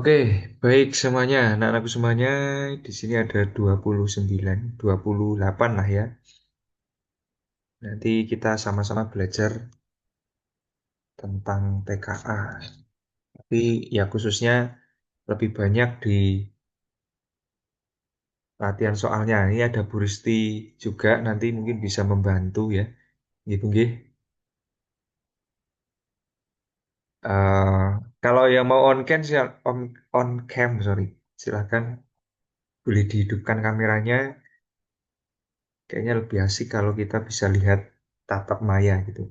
Oke, baik semuanya, anak-anakku semuanya. Di sini ada 29, 28 lah ya. Nanti kita sama-sama belajar tentang TKA. Tapi ya khususnya lebih banyak di latihan soalnya. Ini ada Bu Risti juga, nanti mungkin bisa membantu ya. Gitu, nggih. Eh, Kalau yang mau on cam, on cam, sorry. Silahkan boleh dihidupkan kameranya. Kayaknya lebih asik kalau kita bisa lihat tatap maya gitu.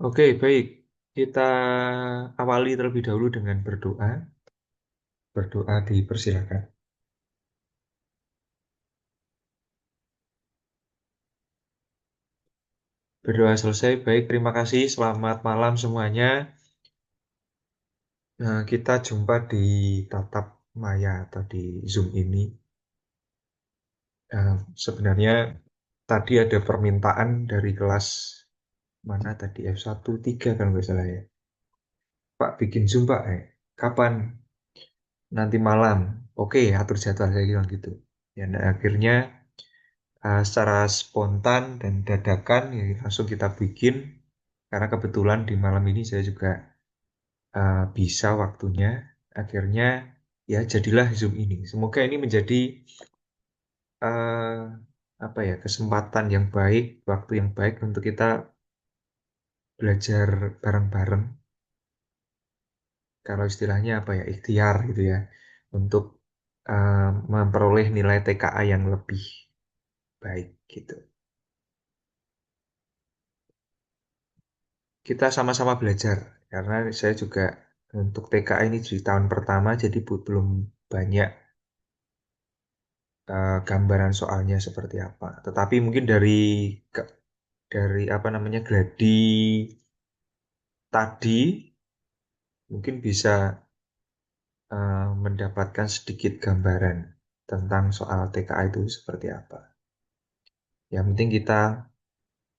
Oke, baik. Kita awali terlebih dahulu dengan berdoa. Berdoa dipersilakan. Berdoa selesai. Baik, terima kasih. Selamat malam semuanya. Nah, kita jumpa di tatap maya atau di Zoom ini. Sebenarnya tadi ada permintaan dari kelas mana tadi F1 3 kan nggak salah ya. Pak bikin Zoom Pak. Kapan? Nanti malam. Oke, atur jadwal saya bilang gitu. Ya, nah, akhirnya secara spontan dan dadakan ya langsung kita bikin karena kebetulan di malam ini saya juga bisa waktunya akhirnya ya jadilah Zoom ini. Semoga ini menjadi eh, apa ya kesempatan yang baik, waktu yang baik untuk kita belajar bareng-bareng. Kalau istilahnya apa ya ikhtiar gitu ya untuk memperoleh nilai TKA yang lebih baik gitu. Kita sama-sama belajar karena saya juga untuk TKA ini di tahun pertama jadi belum banyak gambaran soalnya seperti apa. Tetapi mungkin dari apa namanya gladi tadi mungkin bisa mendapatkan sedikit gambaran tentang soal TKA itu seperti apa. Yang penting kita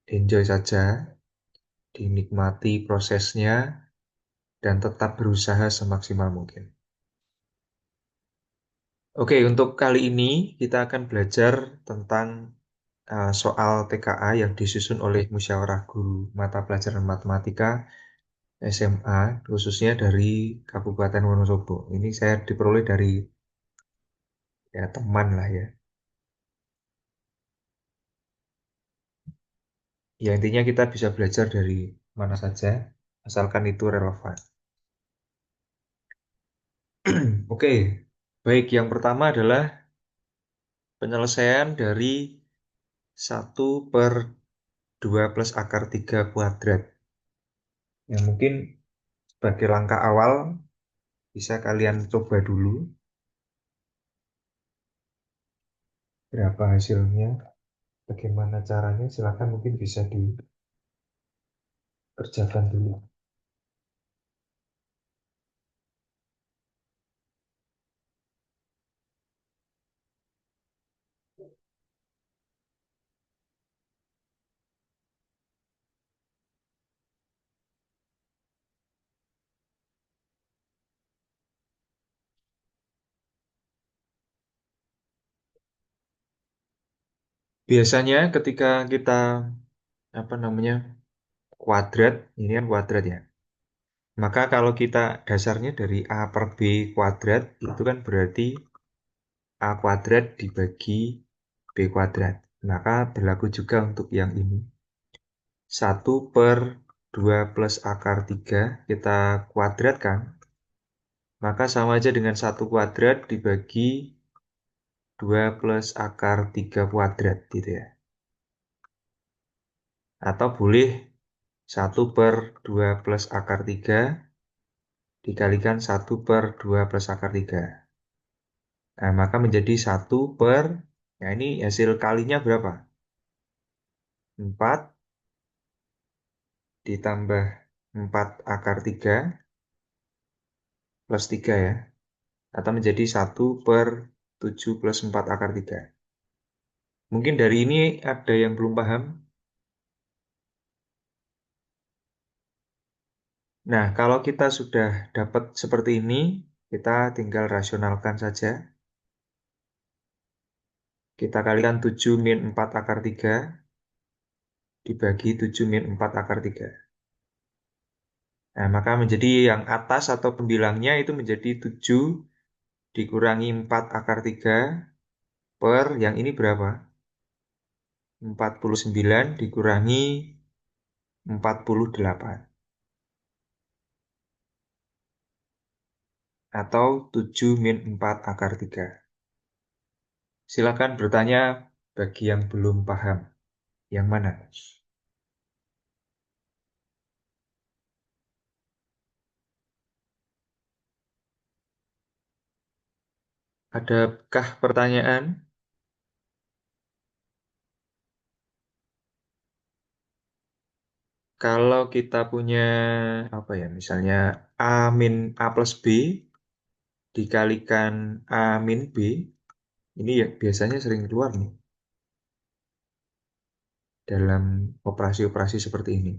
enjoy saja, dinikmati prosesnya dan tetap berusaha semaksimal mungkin. Oke, untuk kali ini kita akan belajar tentang soal TKA yang disusun oleh Musyawarah Guru Mata Pelajaran Matematika SMA, khususnya dari Kabupaten Wonosobo. Ini saya diperoleh dari ya teman lah ya. Ya intinya kita bisa belajar dari mana saja, asalkan itu relevan. Oke, baik. Yang pertama adalah penyelesaian dari 1/2 plus akar 3 kuadrat. Yang mungkin sebagai langkah awal bisa kalian coba dulu berapa hasilnya, bagaimana caranya, silakan mungkin bisa dikerjakan dulu. Biasanya ketika kita apa namanya kuadrat, ini kan kuadrat ya. Maka kalau kita dasarnya dari A per B kuadrat, itu kan berarti A kuadrat dibagi B kuadrat. Maka berlaku juga untuk yang ini. 1/2 plus akar 3 kita kuadratkan, maka sama aja dengan 1 kuadrat dibagi 2 plus akar 3 kuadrat gitu ya. Atau boleh 1/2 plus akar 3 dikalikan 1/2 plus akar 3. Nah, maka menjadi nah ini hasil kalinya berapa? 4 ditambah 4 akar 3 plus 3 ya. Atau menjadi 1/7 plus 4 akar 3. Mungkin dari ini ada yang belum paham? Nah, kalau kita sudah dapat seperti ini, kita tinggal rasionalkan saja. Kita kalikan 7 min 4 akar 3 dibagi 7 min 4 akar 3. Nah, maka menjadi yang atas atau pembilangnya itu menjadi 7 dikurangi 4 akar 3 per yang ini berapa? 49 dikurangi 48 atau 7 min 4 akar 3. Silakan bertanya bagi yang belum paham. Yang mana? Adakah pertanyaan? Kalau kita punya apa ya, misalnya A min A plus B dikalikan A min B, ini ya biasanya sering keluar nih dalam operasi-operasi seperti ini.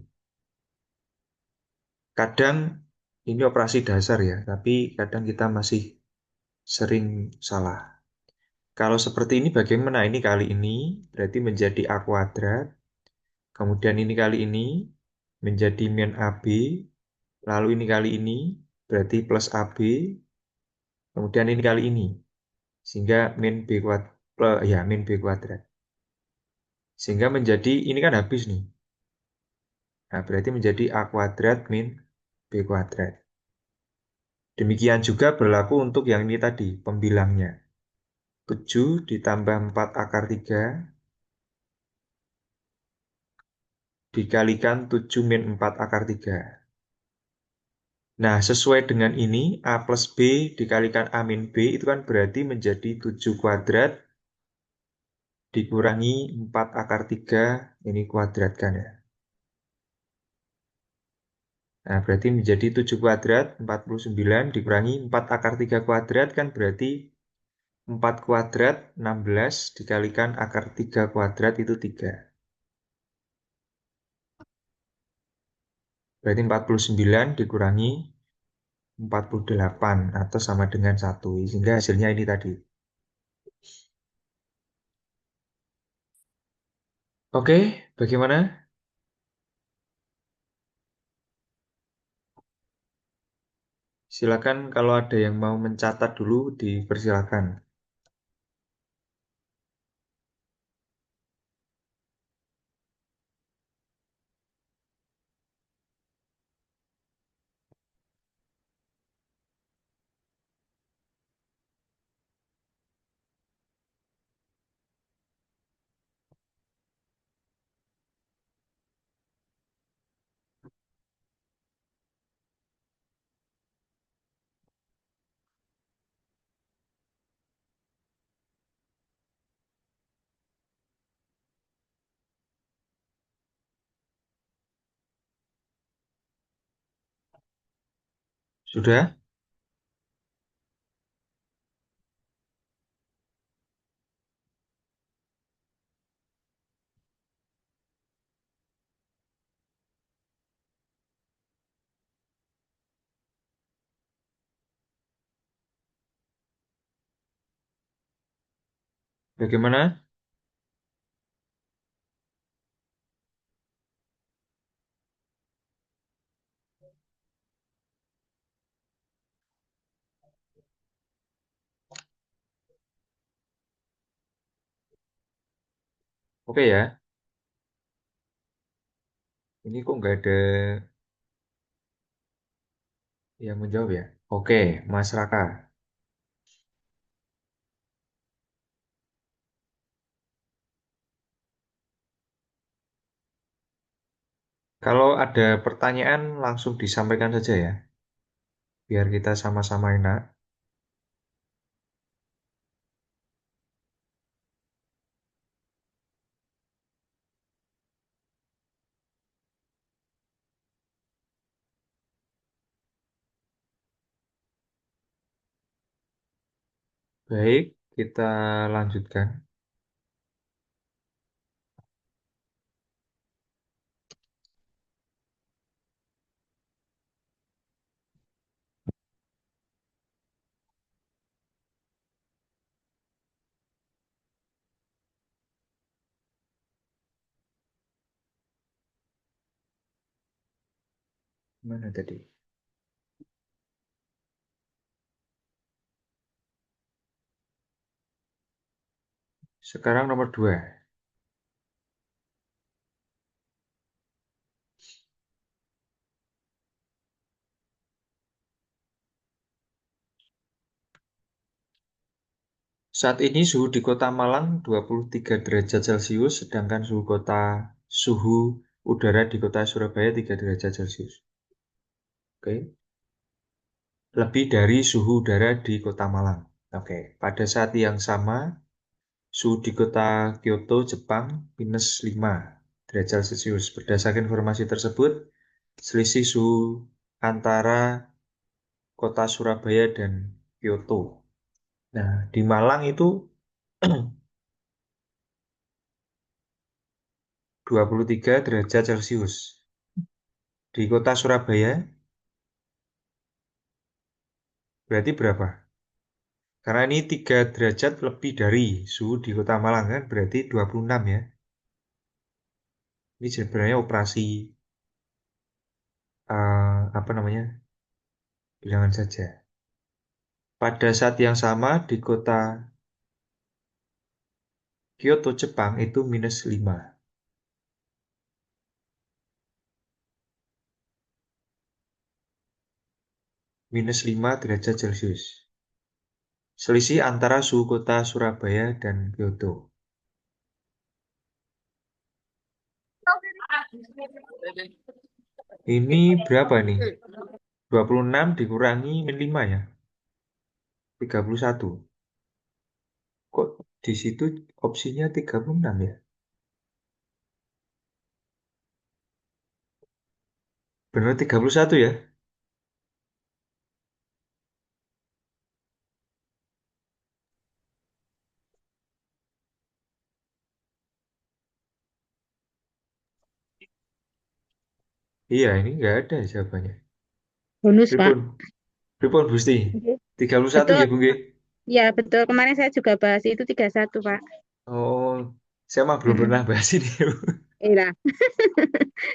Kadang ini operasi dasar ya, tapi kadang kita masih sering salah. Kalau seperti ini bagaimana? Ini kali ini berarti menjadi A kuadrat, kemudian ini kali ini menjadi min AB, lalu ini kali ini berarti plus AB, kemudian ini kali ini. Sehingga min B kuadrat, ya min B kuadrat. Sehingga menjadi, ini kan habis nih. Nah, berarti menjadi A kuadrat min B kuadrat. Demikian juga berlaku untuk yang ini tadi, pembilangnya. 7 ditambah 4 akar 3 dikalikan 7 min 4 akar 3. Nah, sesuai dengan ini, A plus B dikalikan A min B itu kan berarti menjadi 7 kuadrat dikurangi 4 akar 3, ini kuadratkan ya. Nah, berarti menjadi 7 kuadrat, 49 dikurangi 4 akar 3 kuadrat kan berarti 4 kuadrat 16 dikalikan akar 3 kuadrat itu 3. Berarti 49 dikurangi 48 atau sama dengan 1. Sehingga hasilnya ini tadi. Oke, bagaimana? Silakan kalau ada yang mau mencatat dulu dipersilakan. Sudah? Bagaimana? Oke ya. Ini kok nggak ada yang menjawab ya? Oke, Mas Raka. Kalau ada pertanyaan langsung disampaikan saja ya, biar kita sama-sama enak. Baik, kita lanjutkan. Mana tadi? Sekarang nomor 2. Saat ini suhu di Kota Malang 23 derajat Celcius, sedangkan suhu udara di Kota Surabaya 3 derajat Celcius. Oke. Lebih dari suhu udara di Kota Malang. Oke. Pada saat yang sama, suhu di Kota Kyoto, Jepang -5 derajat Celcius. Berdasarkan informasi tersebut, selisih suhu antara Kota Surabaya dan Kyoto. Nah, di Malang itu 23 derajat Celcius. Di Kota Surabaya berarti berapa? Karena ini 3 derajat lebih dari suhu di Kota Malang kan, berarti 26 ya. Ini sebenarnya operasi apa namanya? Bilangan saja. Pada saat yang sama di Kota Kyoto, Jepang itu -5. -5 derajat Celcius. Selisih antara suhu kota Surabaya dan Kyoto. Ini berapa nih? 26 dikurangi -5 ya? 31. Kok di situ opsinya 36 ya? Benar 31 ya? Iya, ini nggak ada jawabannya. Bonus, Pak. Pripun? Pripun Gusti? Oke. 31 Betul. ya, Bung G? Ya, betul. Kemarin saya juga bahas itu 31, Pak. Oh, saya mah belum Mm-mm. pernah bahas ini. Iya.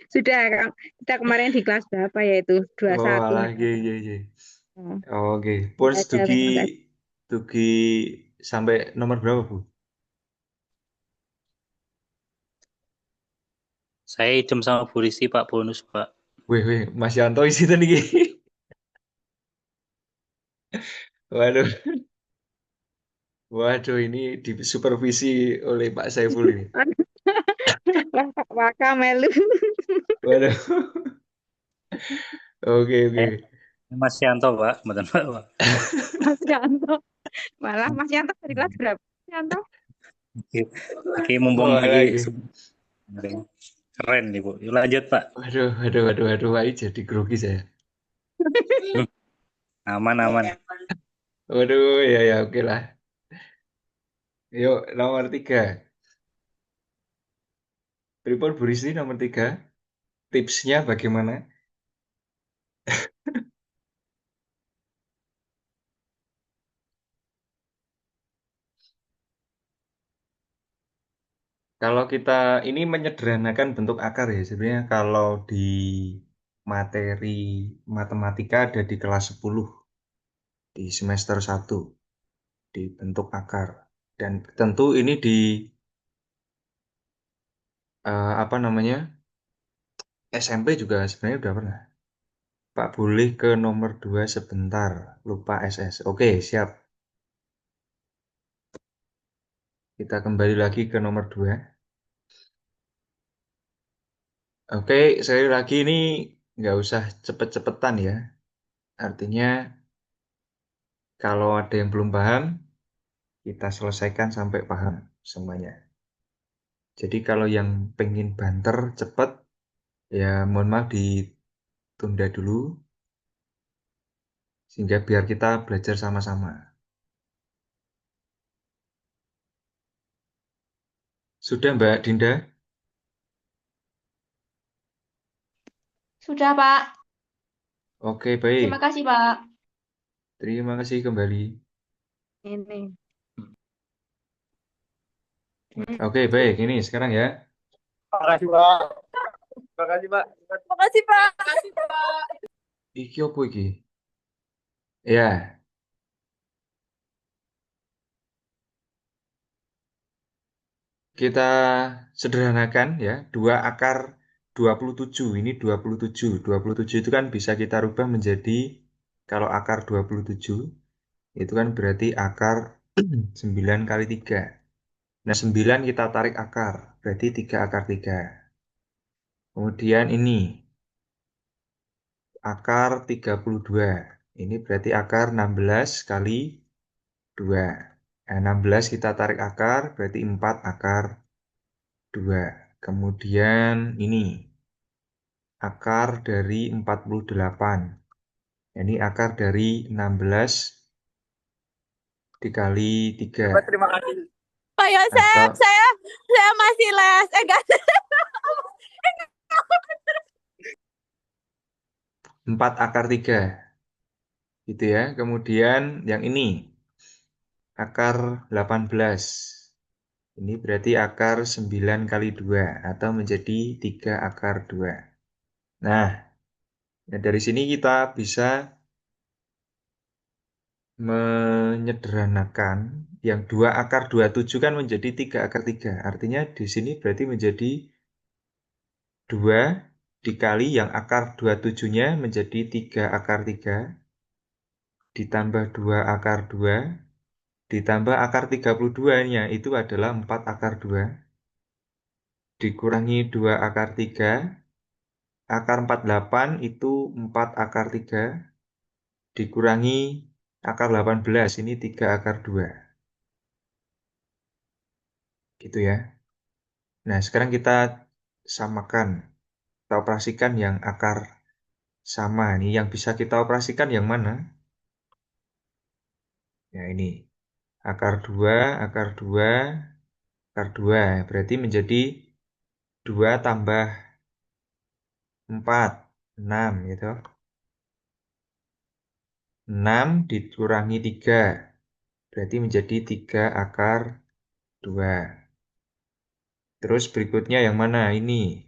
Sudah, Kak. Kita kemarin di kelas berapa ya itu? Oh, 21. alah, ye, ye, ye. Oh, Oh, oke. Pun nggak ada, dugi, memang nggak ada. dugi sampai nomor berapa, Bu? Saya idem sama Bu Rizky, Pak, bonus, Pak. Wih, wih, Mas Yanto isi tadi. Waduh, waduh, ini disupervisi oleh Pak Saiful ini. Wah, Kak Waka melu. Waduh, oke, oke. Eh, Mas Yanto, Pak. Betul, Pak. Mas Yanto. Malah Mas Yanto dari kelas berapa? Mas Yanto? Oke, oke, mumpung Oh, lagi lagi. keren nih, Bu. Yuk lanjut, Pak. Waduh, waduh, waduh, waduh, waduh, jadi grogi saya. Aman, aman. Waduh, ya, ya, oke lah. Yuk, nomor 3. Pripun Bu Rizky nomor 3. Tipsnya bagaimana? Kalau kita ini menyederhanakan bentuk akar ya. Sebenarnya kalau di materi matematika ada di kelas 10 di semester 1 di bentuk akar. Dan tentu ini di apa namanya? SMP juga sebenarnya udah pernah. Pak boleh ke nomor 2 sebentar. Lupa SS. Oke, siap. Kita kembali lagi ke nomor 2. Oke, sekali lagi ini nggak usah cepet-cepetan ya. Artinya kalau ada yang belum paham, kita selesaikan sampai paham semuanya. Jadi kalau yang pengen banter cepet, ya mohon maaf ditunda dulu, sehingga biar kita belajar sama-sama. Sudah Mbak Dinda? Sudah, Pak. Oke, Terima baik. kasih, Pak. Terima kasih kembali. Ini. Oke, baik. Ini sekarang ya. Makasih, Pak. Makasih, Pak. Makasih, Pak. Makasih, Pak. Iki apa iki? Ya, kita sederhanakan ya. 2 akar 27. Ini 27. 27 itu kan bisa kita rubah menjadi, kalau akar 27, itu kan berarti akar 9 kali 3. Nah, 9 kita tarik akar. Berarti 3 akar 3. Kemudian ini akar 32. Ini berarti akar 16 kali 2. Nah, 16 kita tarik akar, berarti 4 akar 2. Kemudian ini akar dari 48. Ini akar dari 16 dikali 3. Pak, terima kasih. Pak Yosef, Atau saya masih les. Enggak. 4 akar 3. Gitu ya. Kemudian yang ini akar 18. Ini berarti akar 9 kali 2 atau menjadi 3 akar 2. Nah, dari sini kita bisa menyederhanakan yang 2 akar 27 kan menjadi 3 akar 3. Artinya di sini berarti menjadi 2 dikali yang akar 27-nya menjadi 3 akar 3 ditambah 2 akar 2 ditambah akar 32-nya itu adalah 4 akar 2 dikurangi 2 akar 3. Akar 48 itu 4 akar 3 dikurangi akar 18, ini 3 akar 2. Gitu ya. Nah, sekarang kita samakan. Kita operasikan yang akar sama. Ini yang bisa kita operasikan yang mana? Ya, ini. Akar 2, akar 2, akar 2. Berarti menjadi 2 tambah 4, 6 gitu. 6 dikurangi 3. Berarti menjadi 3 akar 2. Terus berikutnya yang mana? Ini.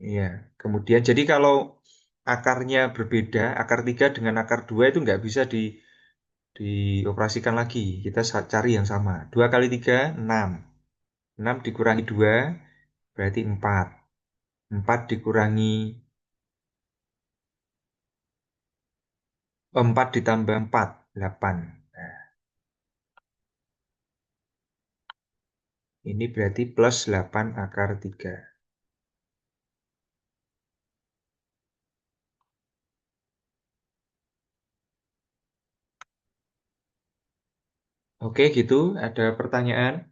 Iya. Kemudian jadi kalau akarnya berbeda, akar 3 dengan akar 2 itu nggak bisa dioperasikan lagi. Kita cari yang sama. 2 kali 3, 6. 6 dikurangi 2, berarti 4. 4 dikurangi 4 ditambah 4, 8. Nah, ini berarti plus 8 akar 3. Oke, gitu. Ada pertanyaan?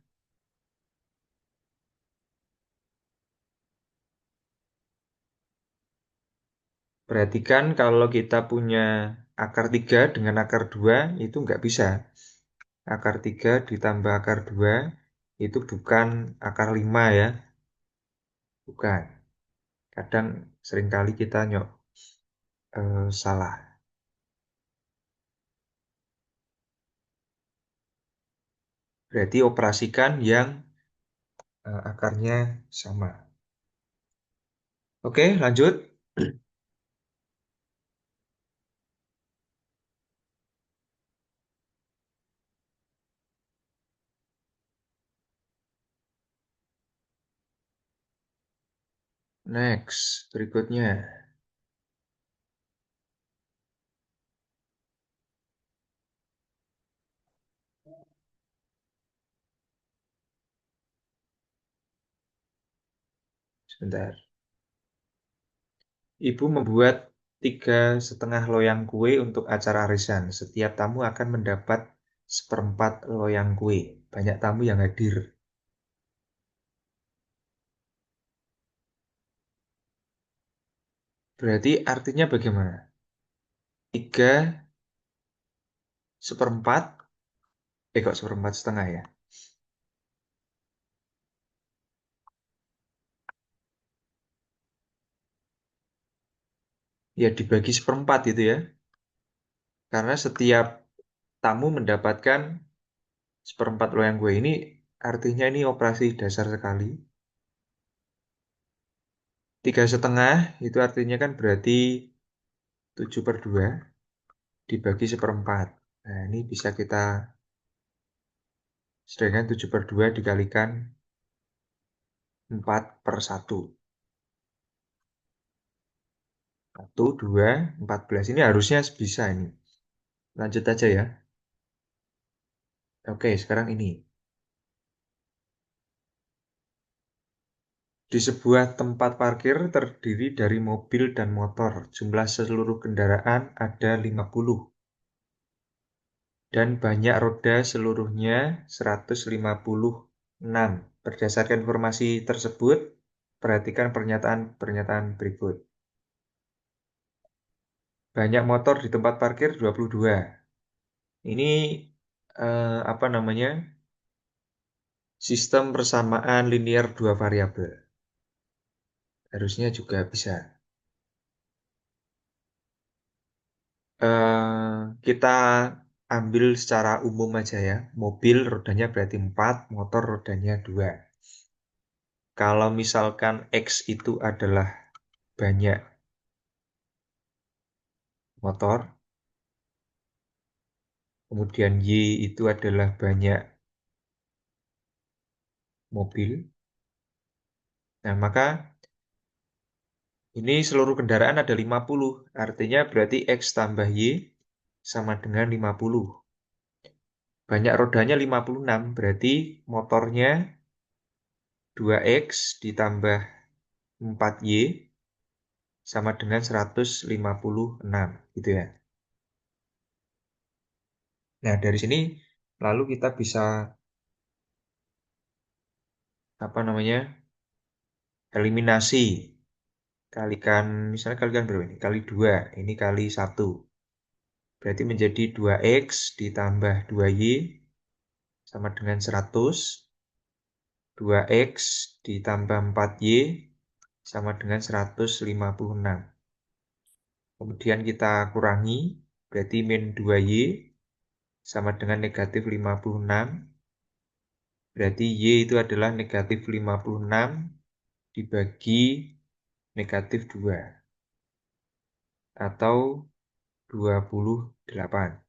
Perhatikan kalau kita punya akar 3 dengan akar 2 itu nggak bisa. Akar 3 ditambah akar 2 itu bukan akar 5 ya. Bukan. Kadang seringkali kita salah. Berarti operasikan yang akarnya sama. Oke, lanjut. Next, berikutnya. Sebentar. Ibu membuat 3,5 loyang kue untuk acara arisan. Setiap tamu akan mendapat 1/4 loyang kue. Banyak tamu yang hadir. Berarti artinya bagaimana? 3/4. Kok 1/4 setengah ya? Ya dibagi 1/4 itu ya. Karena setiap tamu mendapatkan 1/4 loyang kue ini, artinya ini operasi dasar sekali. 3,5 itu artinya kan berarti 7/2 dibagi 1/4. Nah, ini bisa kita sedangkan 7/2 dikalikan 4/1. 1, 2, 14. Ini harusnya bisa ini. Lanjut aja ya. Oke, sekarang ini. Di sebuah tempat parkir terdiri dari mobil dan motor. Jumlah seluruh kendaraan ada 50. Dan banyak roda seluruhnya 156. Berdasarkan informasi tersebut, perhatikan pernyataan-pernyataan berikut. Banyak motor di tempat parkir 22. Ini apa namanya? Sistem persamaan linear dua variabel. Harusnya juga bisa. Kita ambil secara umum aja ya. Mobil rodanya berarti 4, motor rodanya 2. Kalau misalkan X itu adalah banyak motor, kemudian Y itu adalah banyak mobil. Nah, maka ini seluruh kendaraan ada 50. Artinya berarti X tambah Y sama dengan 50. Banyak rodanya 56, berarti motornya 2X ditambah 4Y sama dengan 156, gitu ya. Nah, dari sini lalu kita bisa apa namanya? Eliminasi. Misalnya kalikan berapa ini? Kali 2, ini kali 1. Berarti menjadi 2X ditambah 2Y sama dengan 100. 2X ditambah 4Y sama dengan 156. Kemudian kita kurangi, berarti min 2Y sama dengan negatif 56. Berarti Y itu adalah negatif 56 dibagi negatif 2. Atau 28.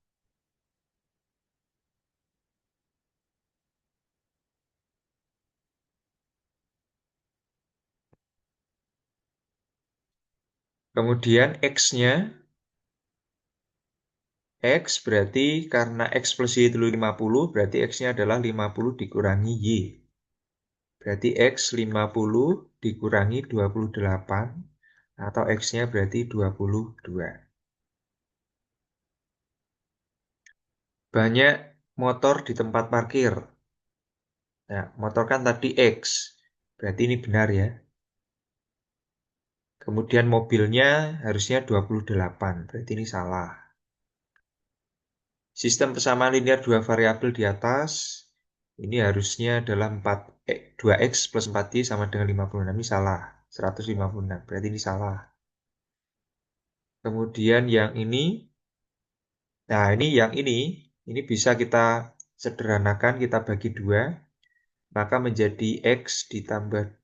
Kemudian X-nya, X berarti karena X plus Y itu 50, berarti X-nya adalah 50 dikurangi Y. Berarti X 50 dikurangi 28, atau X-nya berarti 22. Banyak motor di tempat parkir. Nah, motor kan tadi X, berarti ini benar ya. Kemudian mobilnya harusnya 28, berarti ini salah. Sistem persamaan linear dua variabel di atas, ini harusnya adalah 2X plus 4Y sama dengan 56, ini salah. 156, berarti ini salah. Kemudian yang ini, nah ini bisa kita sederhanakan, kita bagi 2, maka menjadi X ditambah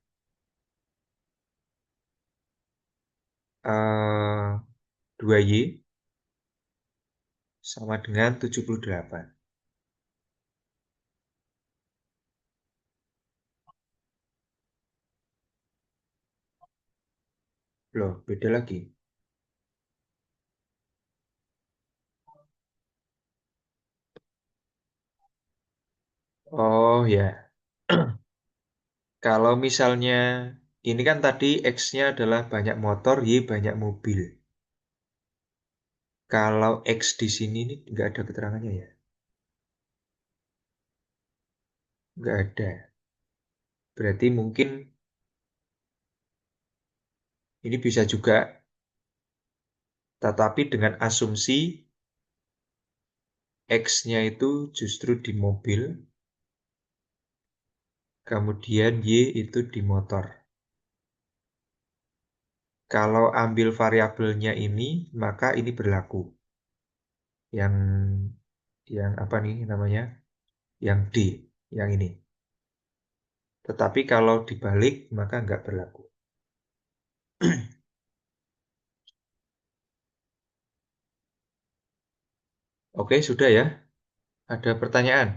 2Y sama dengan 78. Loh, beda lagi. Oh ya, kalau misalnya ini kan tadi X-nya adalah banyak motor, Y banyak mobil. Kalau X di sini ini nggak ada keterangannya ya? Nggak ada. Berarti mungkin ini bisa juga, tetapi dengan asumsi X-nya itu justru di mobil, kemudian Y itu di motor. Kalau ambil variabelnya ini, maka ini berlaku. Yang apa nih namanya? Yang D, yang ini. Tetapi kalau dibalik, maka nggak berlaku. Oke, sudah ya. Ada pertanyaan?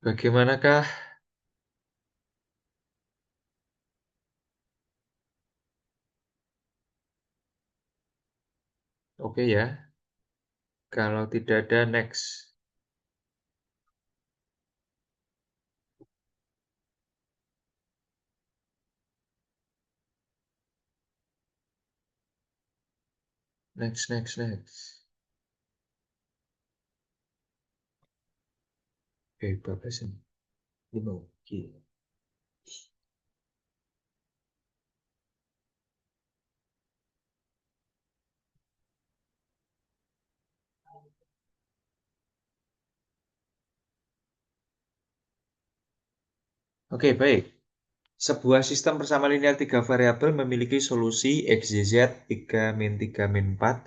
Bagaimanakah? Oke ya. Kalau tidak ada, next. Next. Oke, bagus ini. Ini mau. Gila. Oke, baik. Sebuah sistem bersama linear 3 variabel memiliki solusi X, Y, Z 3 min 3 min 4.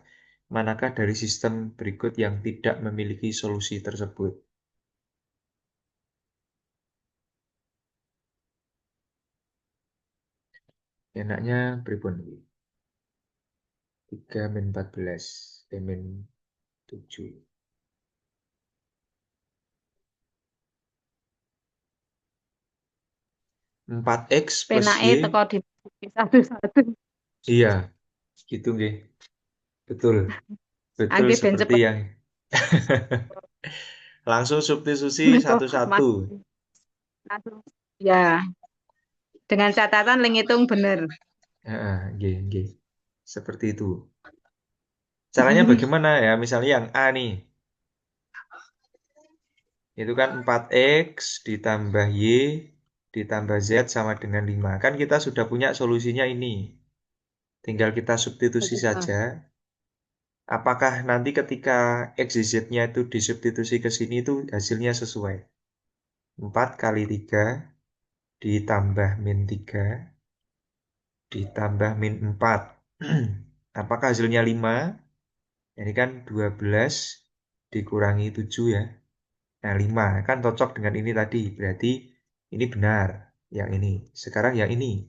Manakah dari sistem berikut yang tidak memiliki solusi tersebut? Enaknya pripun iki? 3 min 14, min 7. 4X plus Penake Y. teko di satu-satu. Iya, gitu nggih. Betul. Betul Agih ben seperti cepet. yang langsung substitusi Mas, satu-satu. langsung. Ya, dengan catatan link hitung bener. Nggih. Seperti itu. Caranya bagaimana ya? Misalnya yang A nih. Itu kan 4X ditambah Y ditambah Z sama dengan 5. Kan kita sudah punya solusinya ini. Tinggal kita substitusi saja. Apakah nanti ketika X, Y, Z-nya itu disubstitusi ke sini itu hasilnya sesuai? 4 kali 3 ditambah min 3 ditambah min 4. Apakah hasilnya 5? Ini kan 12 dikurangi 7 ya. Nah, 5 kan cocok dengan ini tadi. Berarti ini benar. Yang ini. Sekarang yang ini.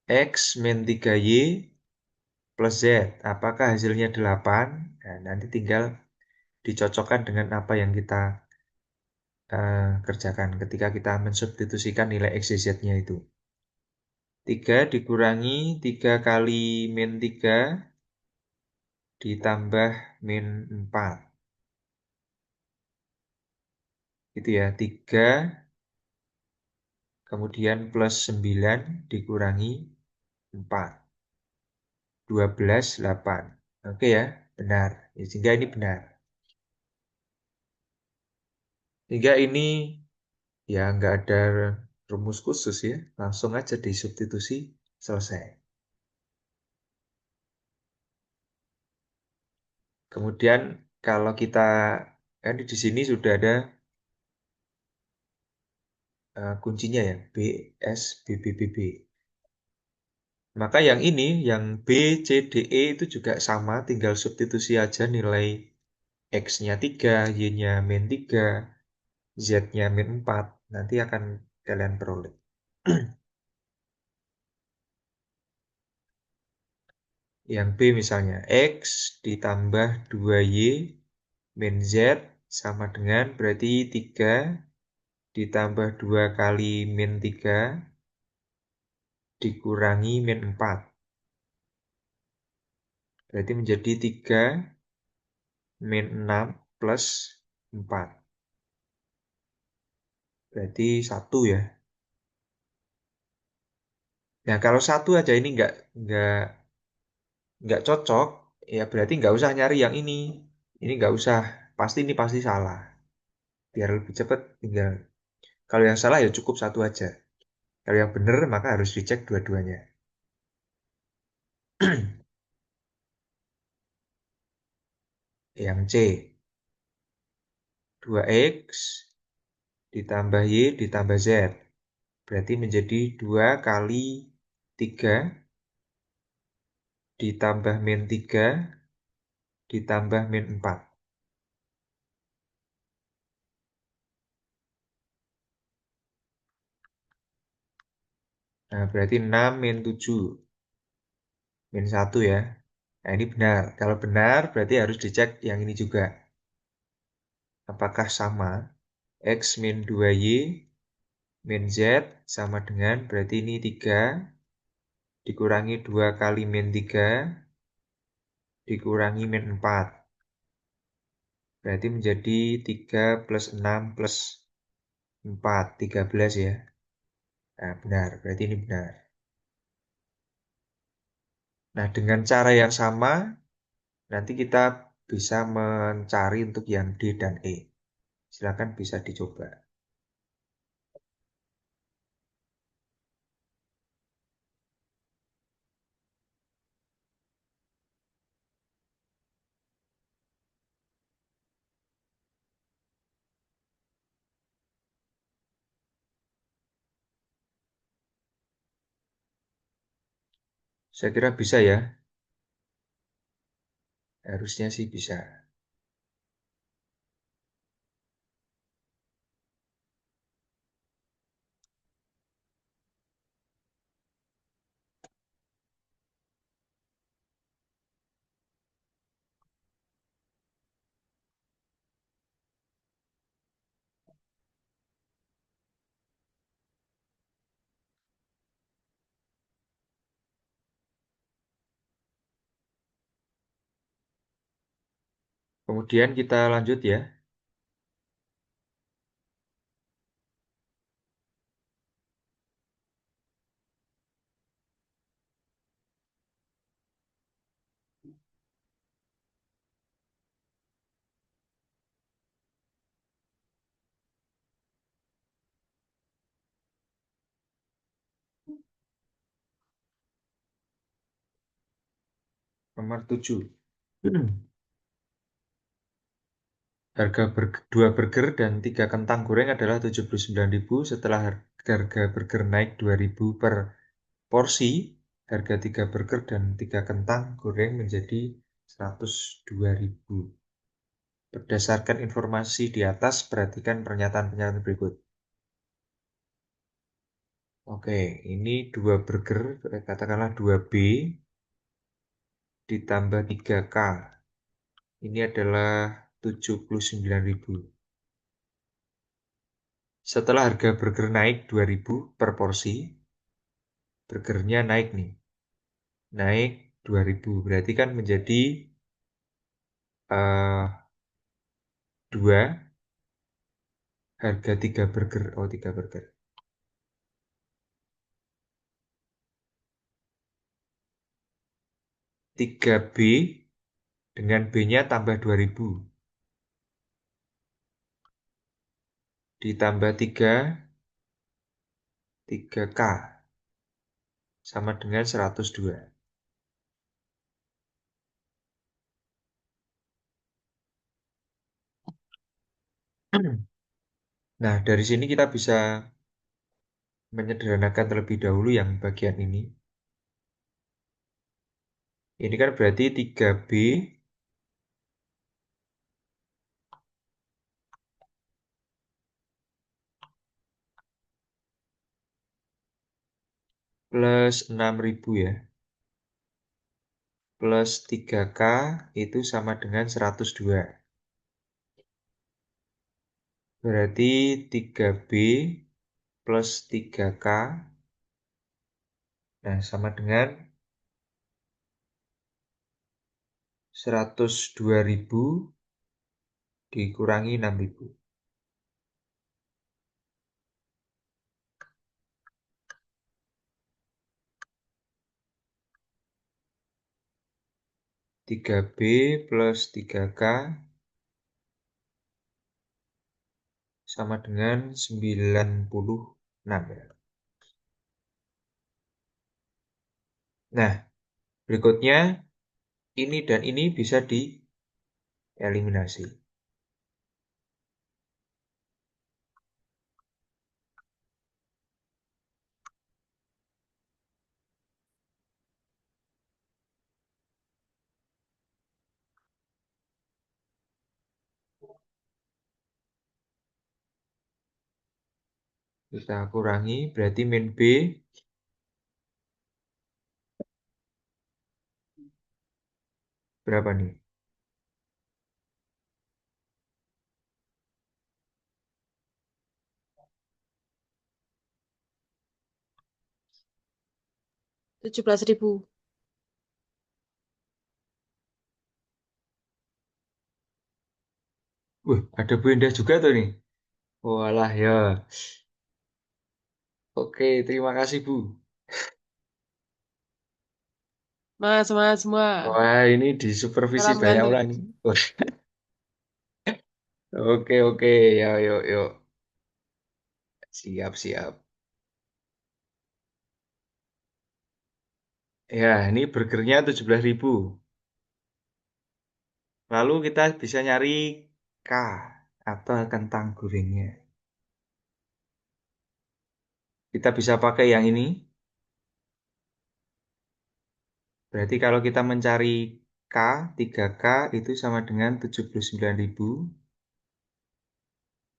X min 3Y plus Z. Apakah hasilnya 8? Nah, nanti tinggal dicocokkan dengan apa yang kita kerjakan ketika kita mensubstitusikan nilai X, Y, Z-nya itu. 3 dikurangi 3 kali min 3 ditambah min 4. Gitu ya, 3 kemudian plus 9 dikurangi 4. 12, 8. Oke ya, benar. Ya, sehingga ini benar. Sehingga ini ya nggak ada rumus khusus ya. Langsung aja disubstitusi, selesai. Kemudian kalau kita, kan di sini sudah ada kuncinya ya, B, S, B, B, B, B. Maka yang ini, yang B, C, D, E itu juga sama, tinggal substitusi aja nilai X-nya 3, Y-nya min 3, Z-nya min 4. Nanti akan kalian peroleh. Yang B misalnya, X ditambah 2Y min Z sama dengan berarti 3 ditambah 2 kali min 3 dikurangi min 4. Berarti menjadi 3 min 6 plus 4. Berarti 1 ya. Nah, kalau 1 aja ini nggak cocok, ya berarti nggak usah nyari yang ini. Ini nggak usah. Ini pasti salah. Biar lebih cepat tinggal. Kalau yang salah ya cukup 1 aja. Kalau yang benar maka harus dicek dua-duanya. Yang C. 2X ditambah Y ditambah Z. Berarti menjadi 2 kali 3 ditambah min 3 ditambah min 4. Nah, berarti 6 min 7 min 1 ya. Nah, ini benar. Kalau benar, berarti harus dicek yang ini juga. Apakah sama? X min 2Y min Z sama dengan, berarti ini 3 dikurangi 2 kali min 3 dikurangi min 4. Berarti menjadi 3 plus 6 plus 4, 13 ya. Nah, benar. Berarti ini benar. Nah, dengan cara yang sama, nanti kita bisa mencari untuk yang D dan E. Silakan bisa dicoba. Saya kira bisa ya. Harusnya sih bisa. Kemudian kita lanjut ya. Nomor 7. Harga dua burger dan 3 kentang goreng adalah 79.000. Setelah harga burger naik 2.000 per porsi, harga 3 burger dan 3 kentang goreng menjadi 102.000. Berdasarkan informasi di atas, perhatikan pernyataan-pernyataan berikut. Oke, ini 2 burger, katakanlah 2B ditambah 3K. Ini adalah 79.000. Setelah harga burger naik 2.000 per porsi, burgernya naik nih. Naik 2.000. Berarti kan menjadi 2 harga 3 burger. Oh, 3 burger. 3B dengan B-nya tambah 2.000. Ditambah 3K sama dengan 102. Nah, dari sini kita bisa menyederhanakan terlebih dahulu yang bagian ini. Ini kan berarti 3B plus 6.000 ya. Plus 3K itu sama dengan 102. Berarti 3B plus 3K. Nah, sama dengan 102.000 dikurangi 6.000. Tiga B plus 3K sama dengan 96 ya. Nah, berikutnya ini dan ini bisa dieliminasi. Kita kurangi, berarti min B berapa nih? Rp17.000. Wih, ada Bu Indah juga tuh nih. Walah ya. Oke, terima kasih Bu. Semangat semua. Wah, ini disupervisi Salam banyak ganteng. orang. Oke, oke. Ya, yuk, yuk. Siap, siap. Ya, ini burgernya 17.000. Lalu kita bisa nyari K atau kentang gorengnya. Kita bisa pakai yang ini. Berarti kalau kita mencari K, 3K itu sama dengan 79.000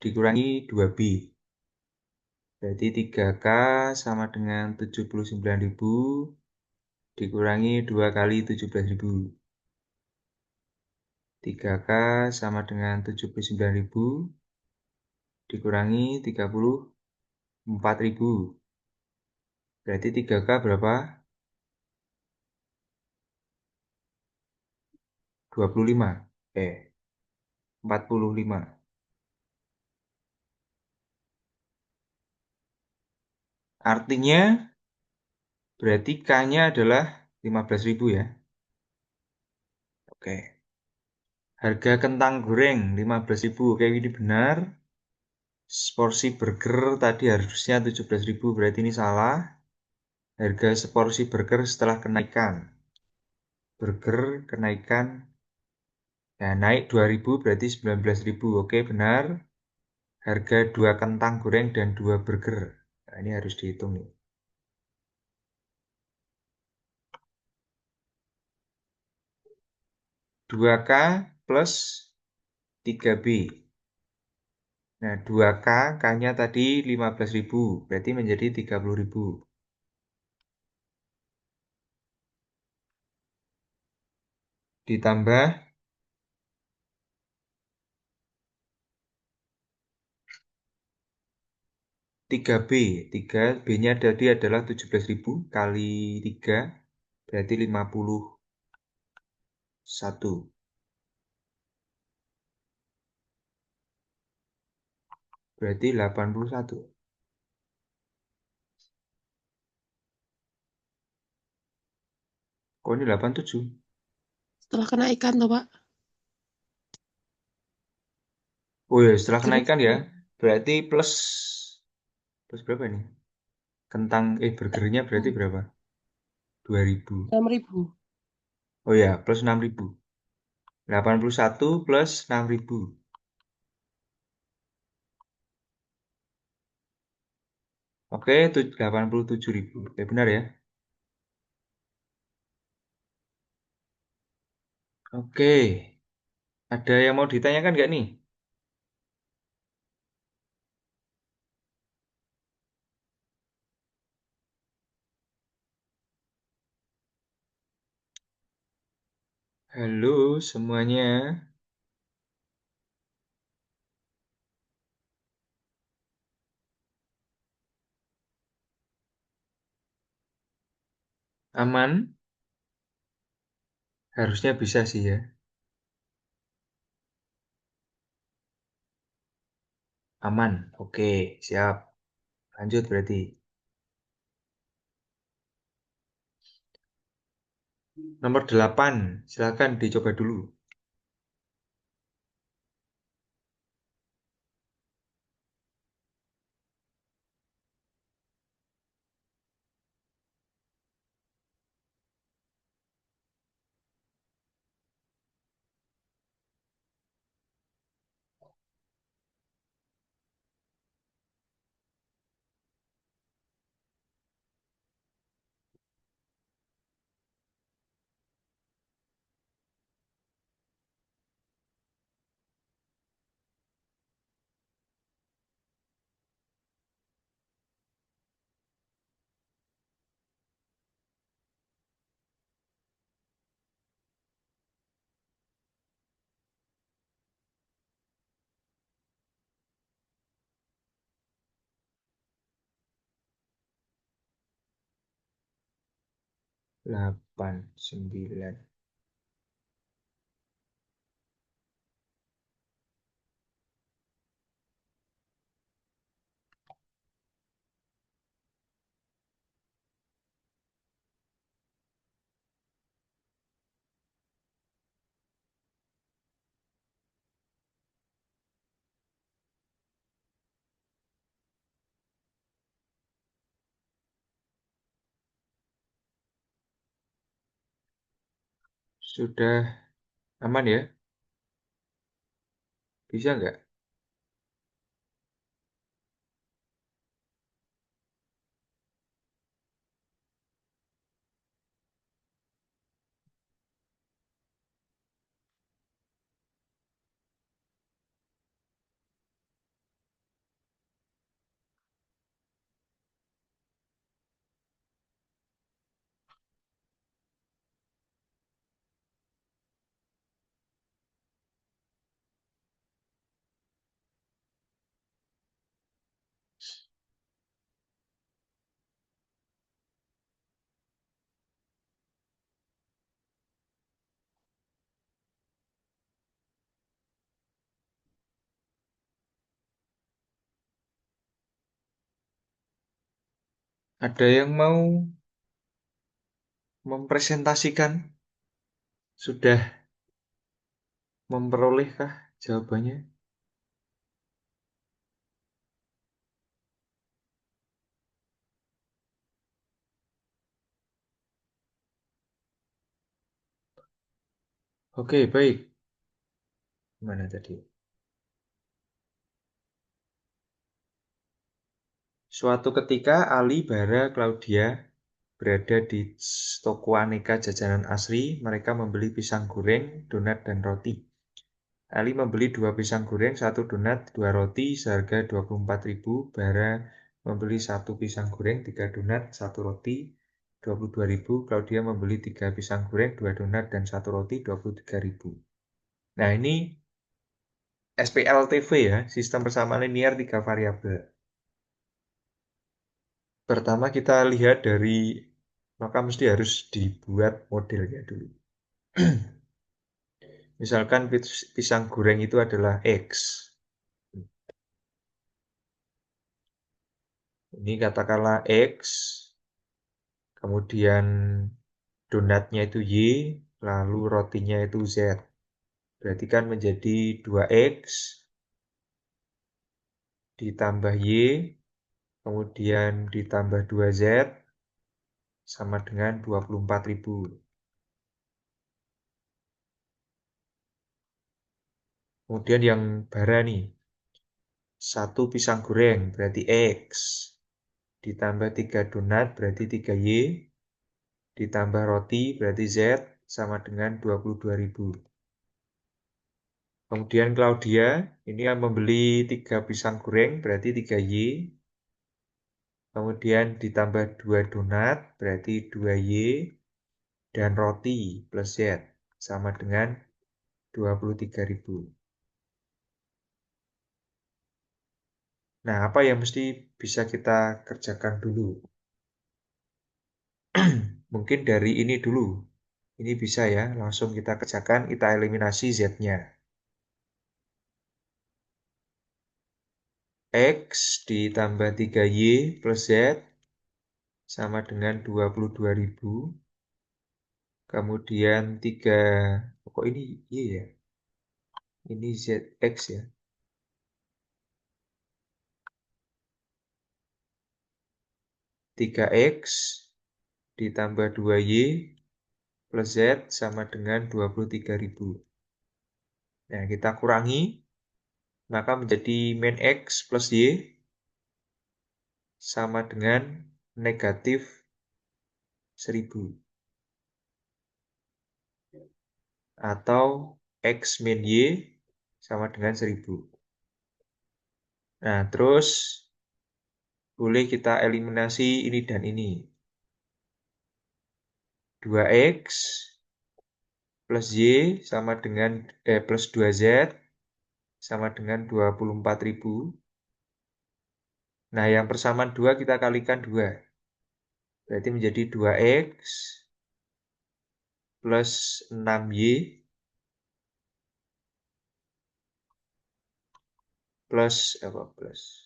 dikurangi 2B. Berarti 3K sama dengan 79.000 dikurangi 2 kali 17.000. 3K sama dengan 79.000 dikurangi 34.000. Berarti 3K berapa? 25. 45. Artinya berarti K-nya adalah 15.000 ya. Oke. Harga kentang goreng 15.000. Oke, ini benar. Seporsi burger tadi harusnya 17.000, berarti ini salah. Harga seporsi burger setelah kenaikan. Burger kenaikan ya naik 2.000 berarti 19.000. Oke, benar. Harga 2 kentang goreng dan 2 burger. Nah, ini harus dihitung nih. 2K plus 3B. Nah, 2K, K-nya tadi 15.000, berarti menjadi 30.000. Ditambah 3B. 3B-nya tadi adalah 17.000 kali 3, berarti 51. Berarti 81. Kok ini 87? Setelah kenaikan toh, Pak. Oh ya, setelah Burgernya kenaikan ya. Berarti plus berapa nih? Burgernya berarti berapa? 2.000. 6.000. Oh ya, plus 6.000. 81 plus 6.000. Oke, 87.000. Oke, benar ya? Oke. Ada yang mau ditanyakan nggak nih? Halo semuanya. Aman? Harusnya bisa sih ya. Aman. Oke, siap. Lanjut berarti. Nomor 8. Silakan dicoba dulu. 8, 9. Sudah aman ya? Bisa nggak? Ada yang mau mempresentasikan? Sudah memperolehkah jawabannya? Oke, baik. Mana tadi? Suatu ketika Ali, Bara, Claudia berada di toko aneka jajanan asri. Mereka membeli pisang goreng, donat, dan roti. Ali membeli 2 pisang goreng, 1 donat, 2 roti seharga 24.000. Bara membeli 1 pisang goreng, 3 donat, 1 roti 22.000. Claudia membeli 3 pisang goreng, 2 donat, dan 1 roti 23.000. Nah, ini SPLTV ya, sistem persamaan linear 3 variabel. Pertama kita lihat dari, maka mesti harus dibuat modelnya dulu. Misalkan pisang goreng itu adalah X. Ini katakanlah X, kemudian donatnya itu Y, lalu rotinya itu Z. Berarti kan menjadi 2X ditambah Y, kemudian ditambah 2Z, sama dengan 24.000. Kemudian yang bara nih, 1 pisang goreng berarti X, ditambah 3 donat berarti 3Y, ditambah roti berarti Z, sama dengan 22.000. Kemudian Claudia, ini yang membeli 3 pisang goreng berarti 3Y, kemudian ditambah 2 donat berarti 2Y, dan roti plus Z, sama dengan 23.000. Nah, apa yang mesti bisa kita kerjakan dulu? Mungkin dari ini dulu. Ini bisa ya, langsung kita kerjakan, kita eliminasi Z-nya. X ditambah 3Y plus Z sama dengan 22.000. Kemudian 3, kok ini Y ya? Ini ZX ya. 3X ditambah 2Y plus Z sama dengan 23.000. Nah, kita kurangi, maka menjadi min X plus Y sama dengan negatif 1.000. Atau X min Y sama dengan 1.000. Nah, terus boleh kita eliminasi ini dan ini. 2X plus Y sama dengan plus 2Z sama dengan 24.000. Nah, yang persamaan 2 kita kalikan 2. Berarti menjadi 2X plus 6Y plus apa plus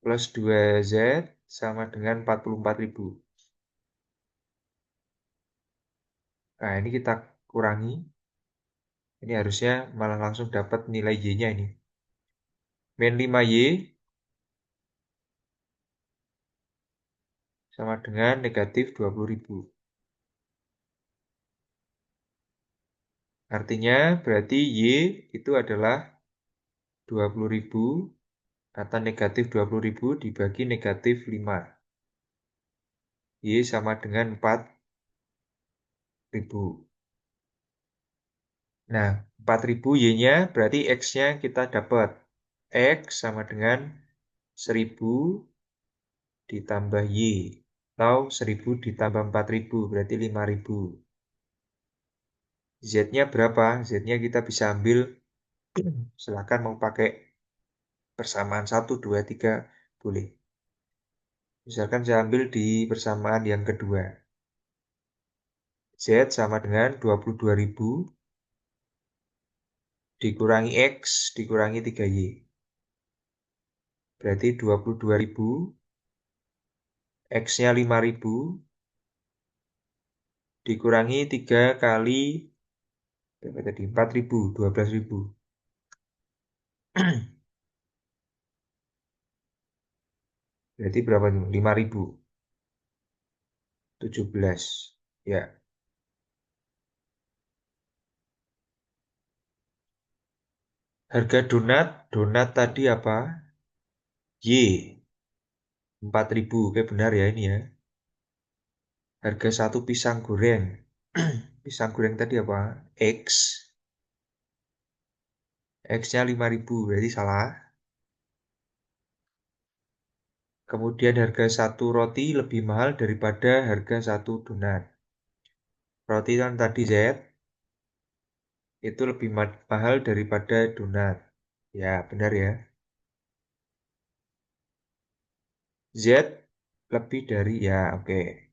2Z sama dengan 44.000. Nah, ini kita kurangi. Ini harusnya malah langsung dapat nilai Y-nya ini. Min 5Y sama dengan negatif 20.000. Artinya berarti Y itu adalah 20.000 atau negatif 20.000 dibagi negatif 5. Y sama dengan 4.000. Nah, 4.000 Y-nya berarti X-nya kita dapat. X sama dengan 1000 ditambah Y. Atau 1000 ditambah 4.000 berarti 5.000. Z-nya berapa? Z-nya kita bisa ambil, silakan mau pakai persamaan 1, 2, 3, boleh. Misalkan saya ambil di persamaan yang kedua. Z sama dengan 22.000 dikurangi X dikurangi 3Y. Berarti 22.000, X-nya 5.000, dikurangi 3 kali, berapa tadi? 4.000, 12.000. Berarti berapa nih? 5.000. 17. Ya. Harga donat tadi apa? Y. 4.000. Oke, benar ya ini ya. Harga satu pisang goreng. Pisang goreng tadi apa? X. X-nya 5.000. Berarti salah. Kemudian harga satu roti lebih mahal daripada harga satu donat. Roti kan tadi Z. Itu lebih mahal daripada donat. Ya, benar ya. Z lebih dari, ya oke.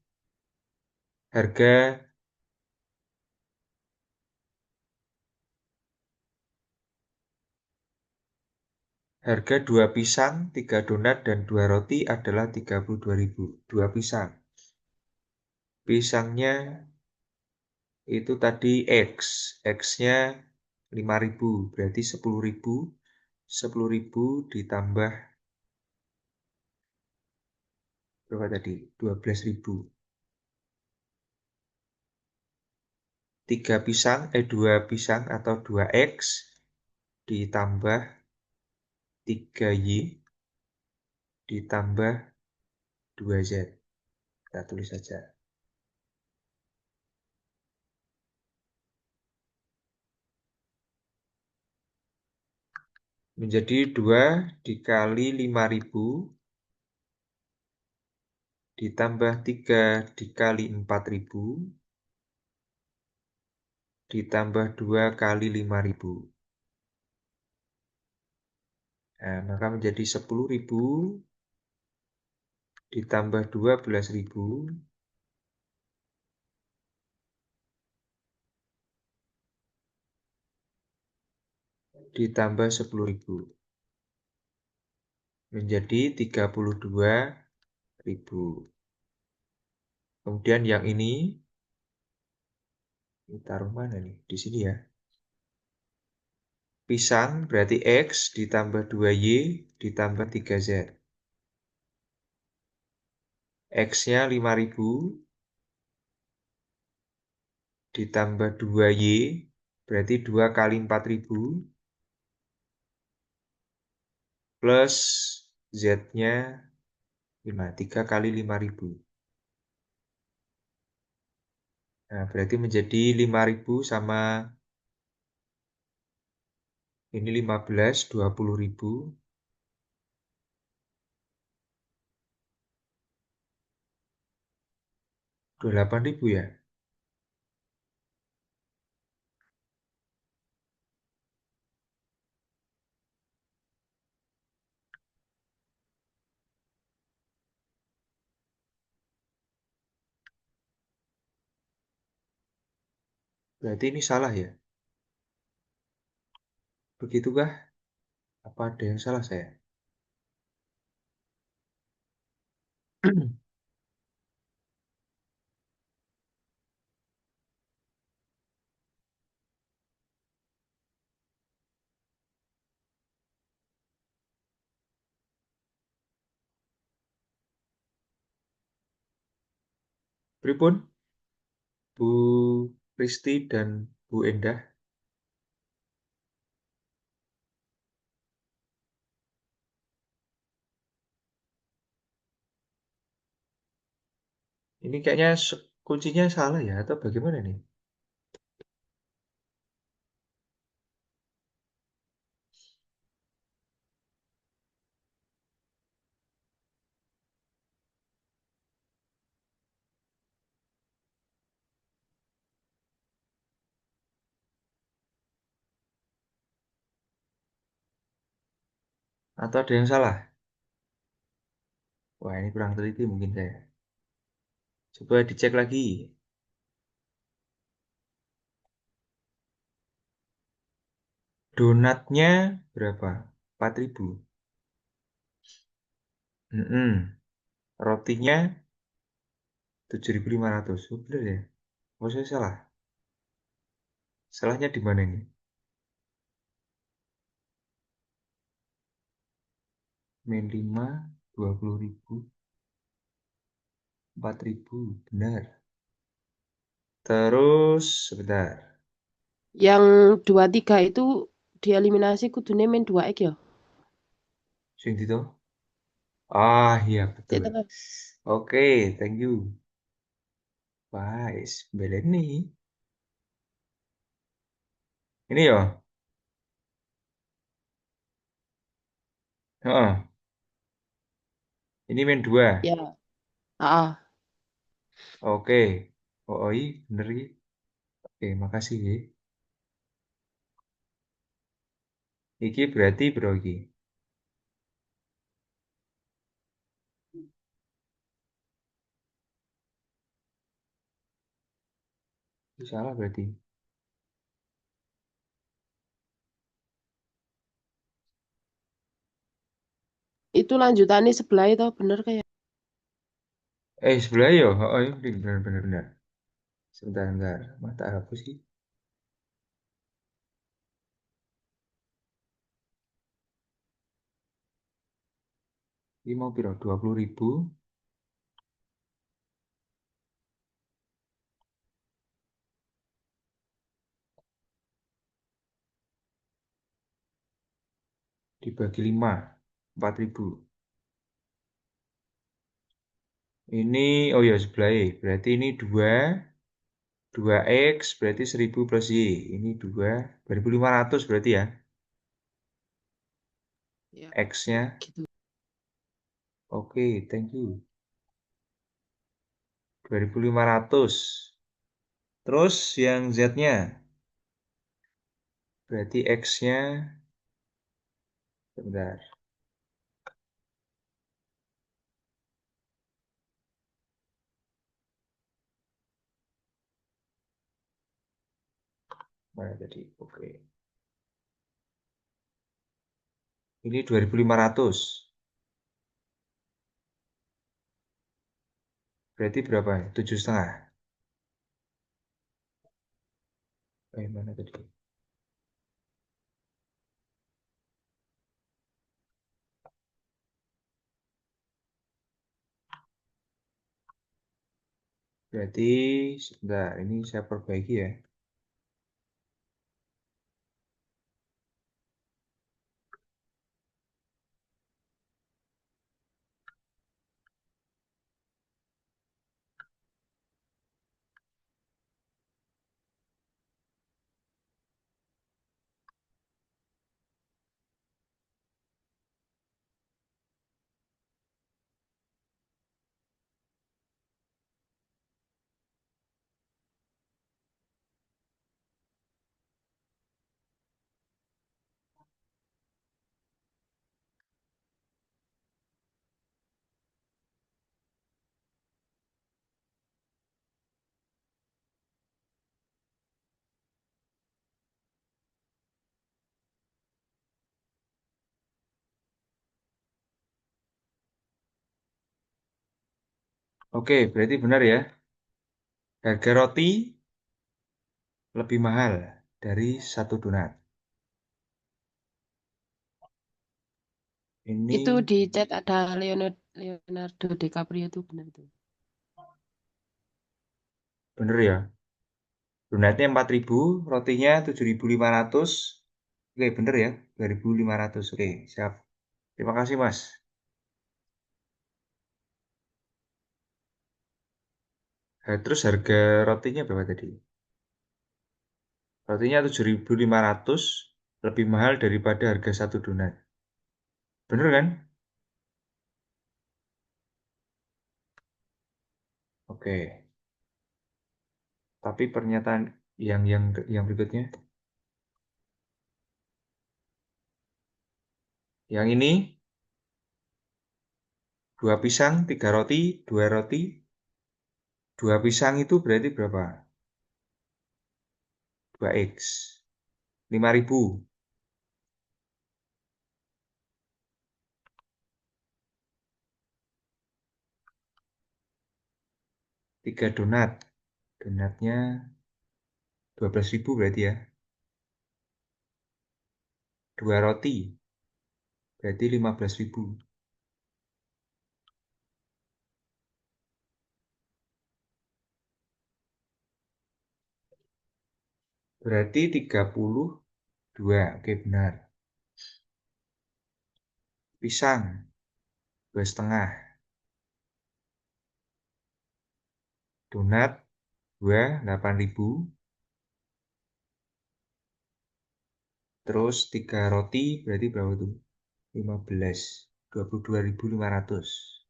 Harga harga 2 pisang, 3 donat, dan 2 roti adalah 32.000. 2 pisang. Pisangnya itu tadi X. X-nya 5.000, berarti 10.000. 10.000 ditambah berapa tadi? 12.000. 2 pisang atau 2X ditambah 3Y ditambah 2Z. Kita tulis saja. Menjadi 2 dikali 5.000 ditambah 3 dikali 4.000 ditambah 2 kali 5.000. Nah, maka menjadi 10.000 ditambah 12.000 ditambah 10.000 menjadi 32.000. Kemudian yang ini taruh mana nih? Di sini ya. Pisang berarti X ditambah 2Y ditambah 3Z. X-nya 5.000 ditambah 2Y berarti 2 kali 4.000 plus Z-nya 3 kali 5.000. Nah, berarti menjadi 5.000 sama ini 15, 20.000. 28.000 ya. Berarti ini salah ya? Begitukah? Apa ada yang salah saya? Pripun, Bu Risti dan Bu Endah? Ini kayaknya kuncinya salah ya, atau bagaimana nih? Atau ada yang salah? Wah, ini kurang teliti mungkin saya. Coba dicek lagi. Donatnya berapa? 4.000. Rotinya 7.500. Oh, bener ya? Oh, saya salah. Salahnya di mana ini? Min 5, 20.000, 4.000. Benar. Terus, sebentar. Yang 23 itu dieliminasi kudune min 2x ya. Sing itu? Ah, iya betul. Cek tengah. Oke, thank you. Wais, belen nih. Ini ya? Heeh. Ini min 2. Ya. Ah, Oke. Oh, oh iya, bener iki. Oke, makasih ya. Iki berarti bro iki. Ini salah berarti. itu lanjutannya sebelah itu bener kayak. Sebelah ya? Oh, iya, bener, bener, bener. Sebentar, sebentar. Mata hapus sih. Ini mau piro? 20.000 dibagi 5. 4.000. Ini, oh ya sebelah Y. Berarti ini 2X berarti 1.000 plus Y. Ini 2.500 berarti ya. Ya, X-nya. gitu. Oke, thank you. 2.500. Terus yang Z-nya. Berarti X-nya. Sebentar. Mana tadi? Oke. Ini 2.500. Berarti berapa? 7,5. Mana tadi? Berarti sebentar, ini saya perbaiki ya. Oke, berarti benar ya. Harga roti lebih mahal dari satu donat. Ini Itu di chat ada Leonardo DiCaprio itu benar itu. benar ya. Donatnya 4.000, rotinya 7.500. Oke, bener ya. 2.500. Oke, siap. Terima kasih, Mas. Terus harga rotinya berapa tadi? Rotinya 7.500, lebih mahal daripada harga satu donat. Bener kan? Oke. Tapi pernyataan yang berikutnya, yang ini 2 pisang, 3 roti, 2 roti. 2 pisang itu berarti berapa? 2x. 5.000. 3 donat. Donatnya 12.000 berarti ya. 2 roti berarti 15.000. Berarti 32. Oke, benar. Pisang 2,5. Donat 2, 8.000. Terus 3 roti berarti berapa tuh? 15. 22.500.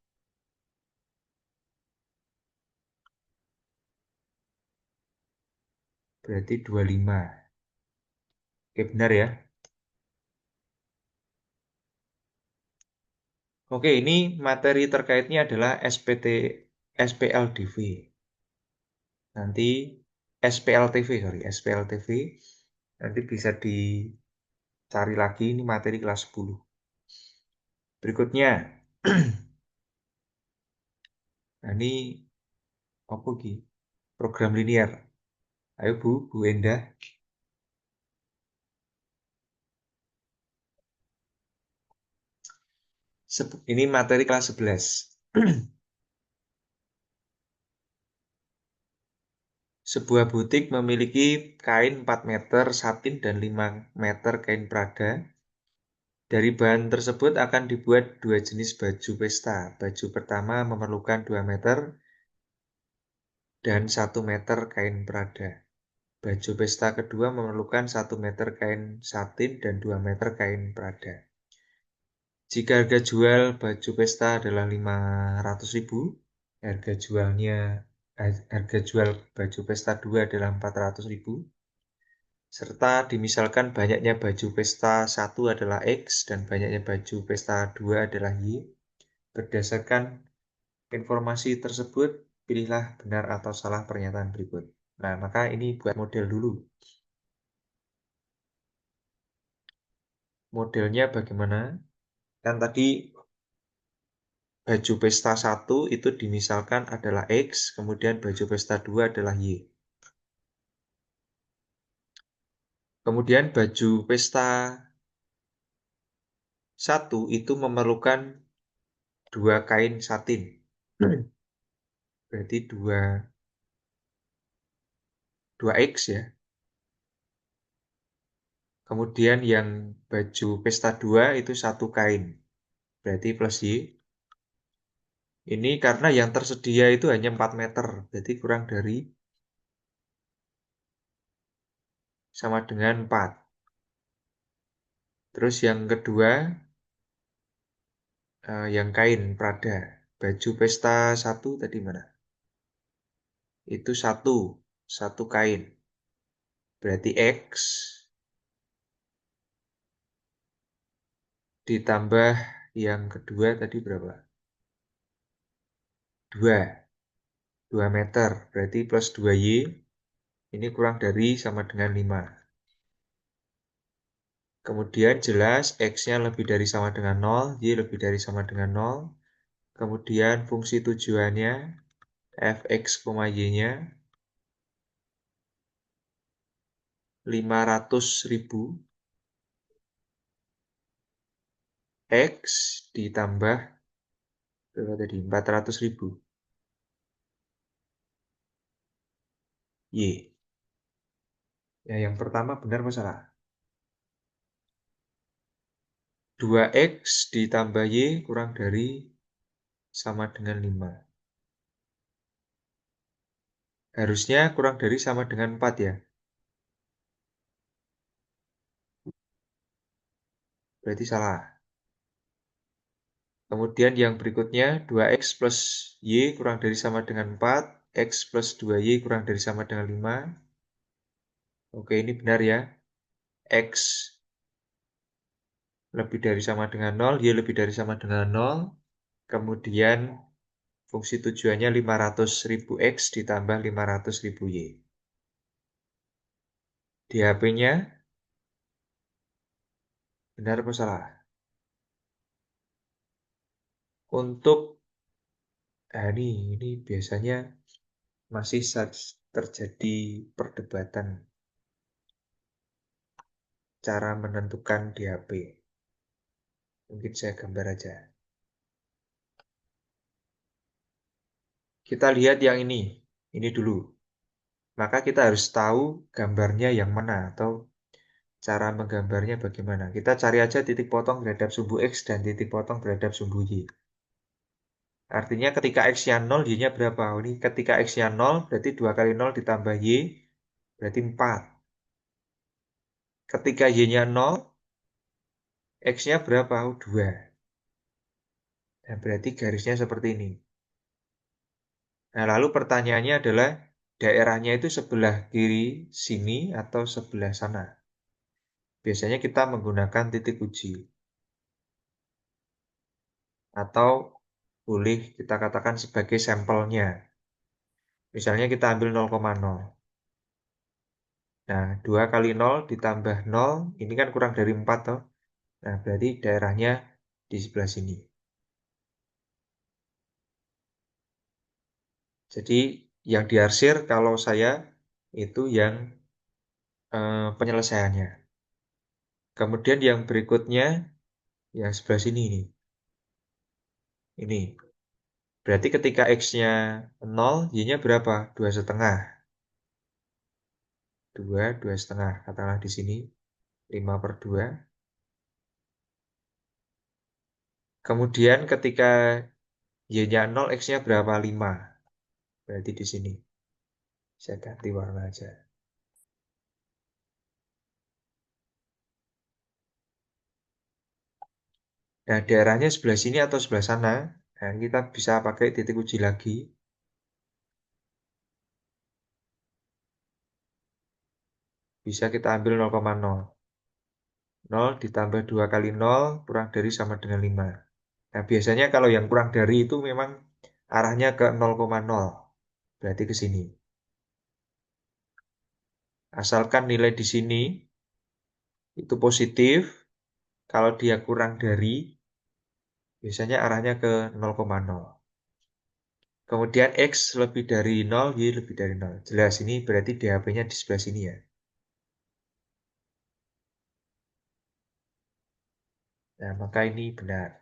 Berarti 25. Oke, benar ya. Oke, ini materi terkaitnya adalah SPLDV. Nanti SPLTV, sorry, SPLTV. Nanti bisa dicari lagi, ini materi kelas 10. Berikutnya, nah ini apa Ki? Program linear. Ayo Bu Endah. Ini materi kelas 11. Sebuah butik memiliki kain 4 meter satin dan 5 meter kain Prada. Dari bahan tersebut akan dibuat 2 jenis baju pesta. Baju pertama memerlukan 2 meter dan 1 meter kain Prada. Baju pesta kedua memerlukan 1 meter kain satin dan 2 meter kain Prada. Jika harga jual baju pesta adalah 500.000, harga jual baju pesta 2 adalah 400.000, serta dimisalkan banyaknya baju pesta 1 adalah X dan banyaknya baju pesta 2 adalah Y. Berdasarkan informasi tersebut, pilihlah benar atau salah pernyataan berikut. Nah, maka ini buat model dulu. Modelnya bagaimana? Kan tadi baju pesta 1 itu dimisalkan adalah X, kemudian baju pesta 2 adalah Y. Kemudian baju pesta 1 itu memerlukan 2 kain satin. Berarti 2X ya. Kemudian yang baju pesta 2 itu 1 kain. Berarti plus Y. Ini karena yang tersedia itu hanya 4 meter. Berarti kurang dari sama dengan 4. Terus yang kedua, yang kain Prada. Baju pesta 1 tadi mana? Itu 1 kain. Berarti X ditambah yang kedua tadi berapa? 2 meter. Berarti plus 2Y. Ini kurang dari sama dengan 5. Kemudian jelas X-nya lebih dari sama dengan 0, Y lebih dari sama dengan 0. Kemudian fungsi tujuannya fx, y-nya 500.000 X ditambah berapa tadi? 400.000 Y. Ya, yang pertama benar apa salah? 2X ditambah Y kurang dari sama dengan 5. Harusnya kurang dari sama dengan 4 ya. Berarti salah. Kemudian yang berikutnya 2X plus Y kurang dari sama dengan 4. X plus 2Y kurang dari sama dengan 5. Oke, ini benar ya. X lebih dari sama dengan 0, Y lebih dari sama dengan 0. Kemudian fungsi tujuannya 500.000 X ditambah 500.000 Y. Di HP-nya benar apa salah? Untuk ini biasanya masih terjadi perdebatan cara menentukan di HP. Mungkin saya gambar aja. Kita lihat yang ini dulu. Maka kita harus tahu gambarnya yang mana atau cara menggambarnya bagaimana. Kita cari aja titik potong terhadap sumbu X dan titik potong terhadap sumbu Y. Artinya ketika X-nya 0, Y-nya berapa? Ini ketika X-nya 0, berarti 2 kali 0 ditambah Y, berarti 4. Ketika Y-nya 0, X-nya berapa? 2. Nah, berarti garisnya seperti ini. Nah, lalu pertanyaannya adalah daerahnya itu sebelah kiri sini atau sebelah sana? Biasanya kita menggunakan titik uji. Atau boleh kita katakan sebagai sampelnya. Misalnya kita ambil 0,0. Nah, 2 kali 0 ditambah 0, ini kan kurang dari 4 toh. Nah, berarti daerahnya di sebelah sini. Jadi, yang diarsir kalau saya itu yang penyelesaiannya. Kemudian yang berikutnya, yang sebelah sini ini. Ini. Berarti ketika X-nya 0, Y-nya berapa? 2,5. 2,5. Katakanlah di sini 5/2. Kemudian ketika Y-nya 0, X-nya berapa? 5. Berarti di sini. Saya ganti warna aja. Nah, daerahnya sebelah sini atau sebelah sana. Nah, kita bisa pakai titik uji lagi. Bisa kita ambil 0,0. 0 ditambah 2 kali 0 kurang dari sama dengan 5. Nah, biasanya kalau yang kurang dari itu memang arahnya ke 0,0. Berarti ke sini. Asalkan nilai di sini itu positif, kalau dia kurang dari, biasanya arahnya ke 0,0. Kemudian X lebih dari 0, Y lebih dari 0. Jelas ini berarti DHP-nya di sebelah sini ya. Nah, maka ini benar.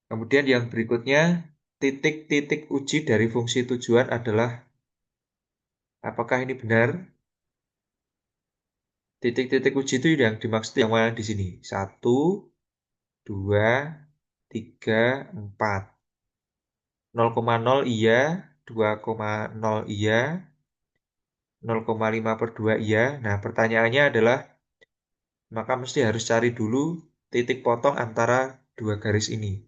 Kemudian yang berikutnya, titik-titik uji dari fungsi tujuan adalah, apakah ini benar? Titik-titik uji itu yang dimaksud yang mana di sini? 1, 2, 3, 4. 0,0 iya, 2,0 iya, 0,5/2 iya. Nah, pertanyaannya adalah, maka mesti harus cari dulu titik potong antara dua garis ini.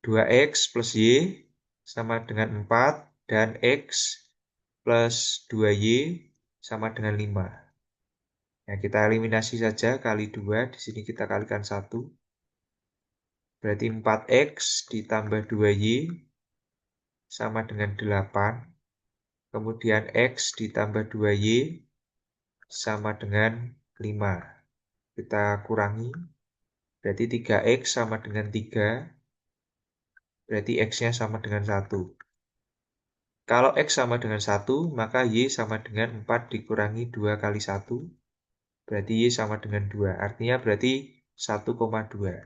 2X plus Y sama dengan 4, dan X plus 2Y sama dengan 5. Nah, kita eliminasi saja kali 2, di sini kita kalikan 1. Berarti 4X ditambah 2Y sama dengan 8. Kemudian X ditambah 2Y sama dengan 5. Kita kurangi. Berarti 3X sama dengan 3, berarti X-nya sama dengan 1. Kalau X sama dengan 1, maka Y sama dengan 4 dikurangi 2 kali 1, berarti Y sama dengan 2. Artinya berarti 1,2.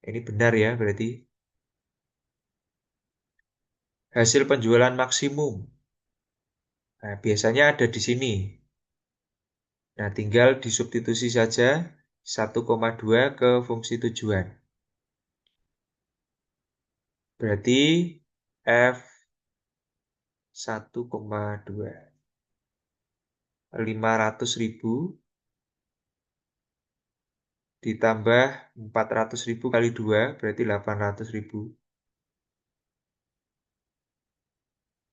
Ini benar ya berarti. Hasil penjualan maksimum. Nah, biasanya ada di sini. Nah, tinggal disubstitusi saja 1,2 ke fungsi tujuan. Berarti F 1,2. 500.000 ditambah 400.000 kali 2 berarti 800.000.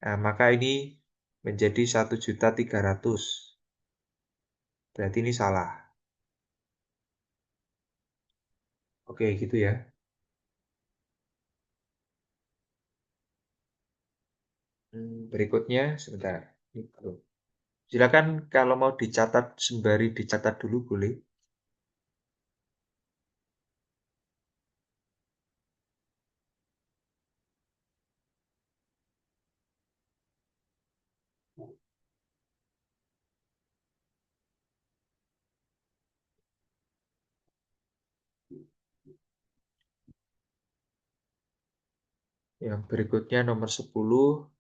Nah, maka ini menjadi 1.300.000. Berarti ini salah. Oke, gitu ya. Berikutnya, sebentar. Ini belum. Silakan kalau mau dicatat sembari dicatat dulu boleh. Yang berikutnya nomor 10.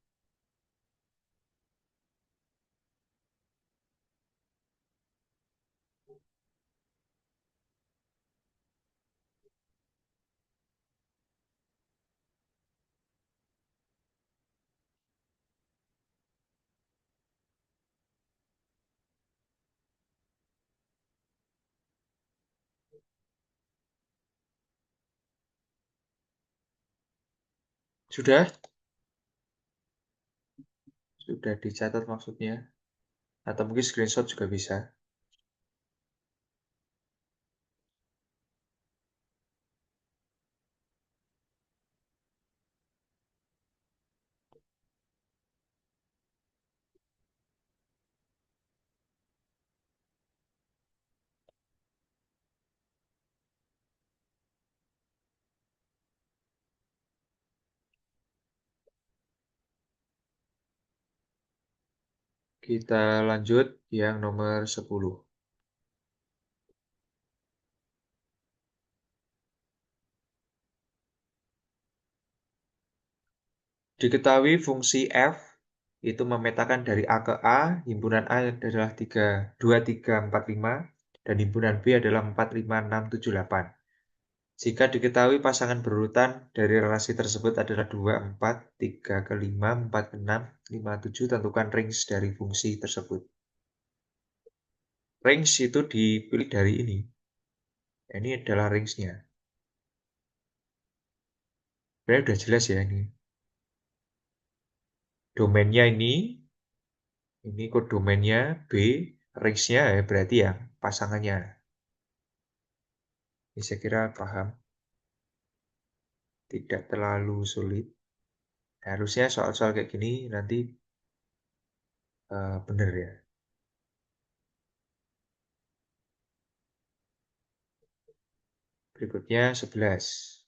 Sudah? Sudah dicatat maksudnya. Atau mungkin screenshot juga bisa. Kita lanjut yang nomor 10. Diketahui fungsi f itu memetakan dari A ke A, himpunan A adalah 3, 2, 3, 4, 5, dan himpunan B adalah 4, 5, 6, 7, 8. Jika diketahui pasangan berurutan dari relasi tersebut adalah 2, 4, 3 ke 5, 4 ke 6, 5, 7, tentukan range dari fungsi tersebut. Range itu dipilih dari ini. Ini adalah range-nya. Sebenarnya udah jelas ya ini. Domainnya ini kodomennya B, range-nya ya berarti ya pasangannya. Ini saya kira paham, tidak terlalu sulit. Harusnya soal-soal kayak gini nanti bener ya. Berikutnya 11.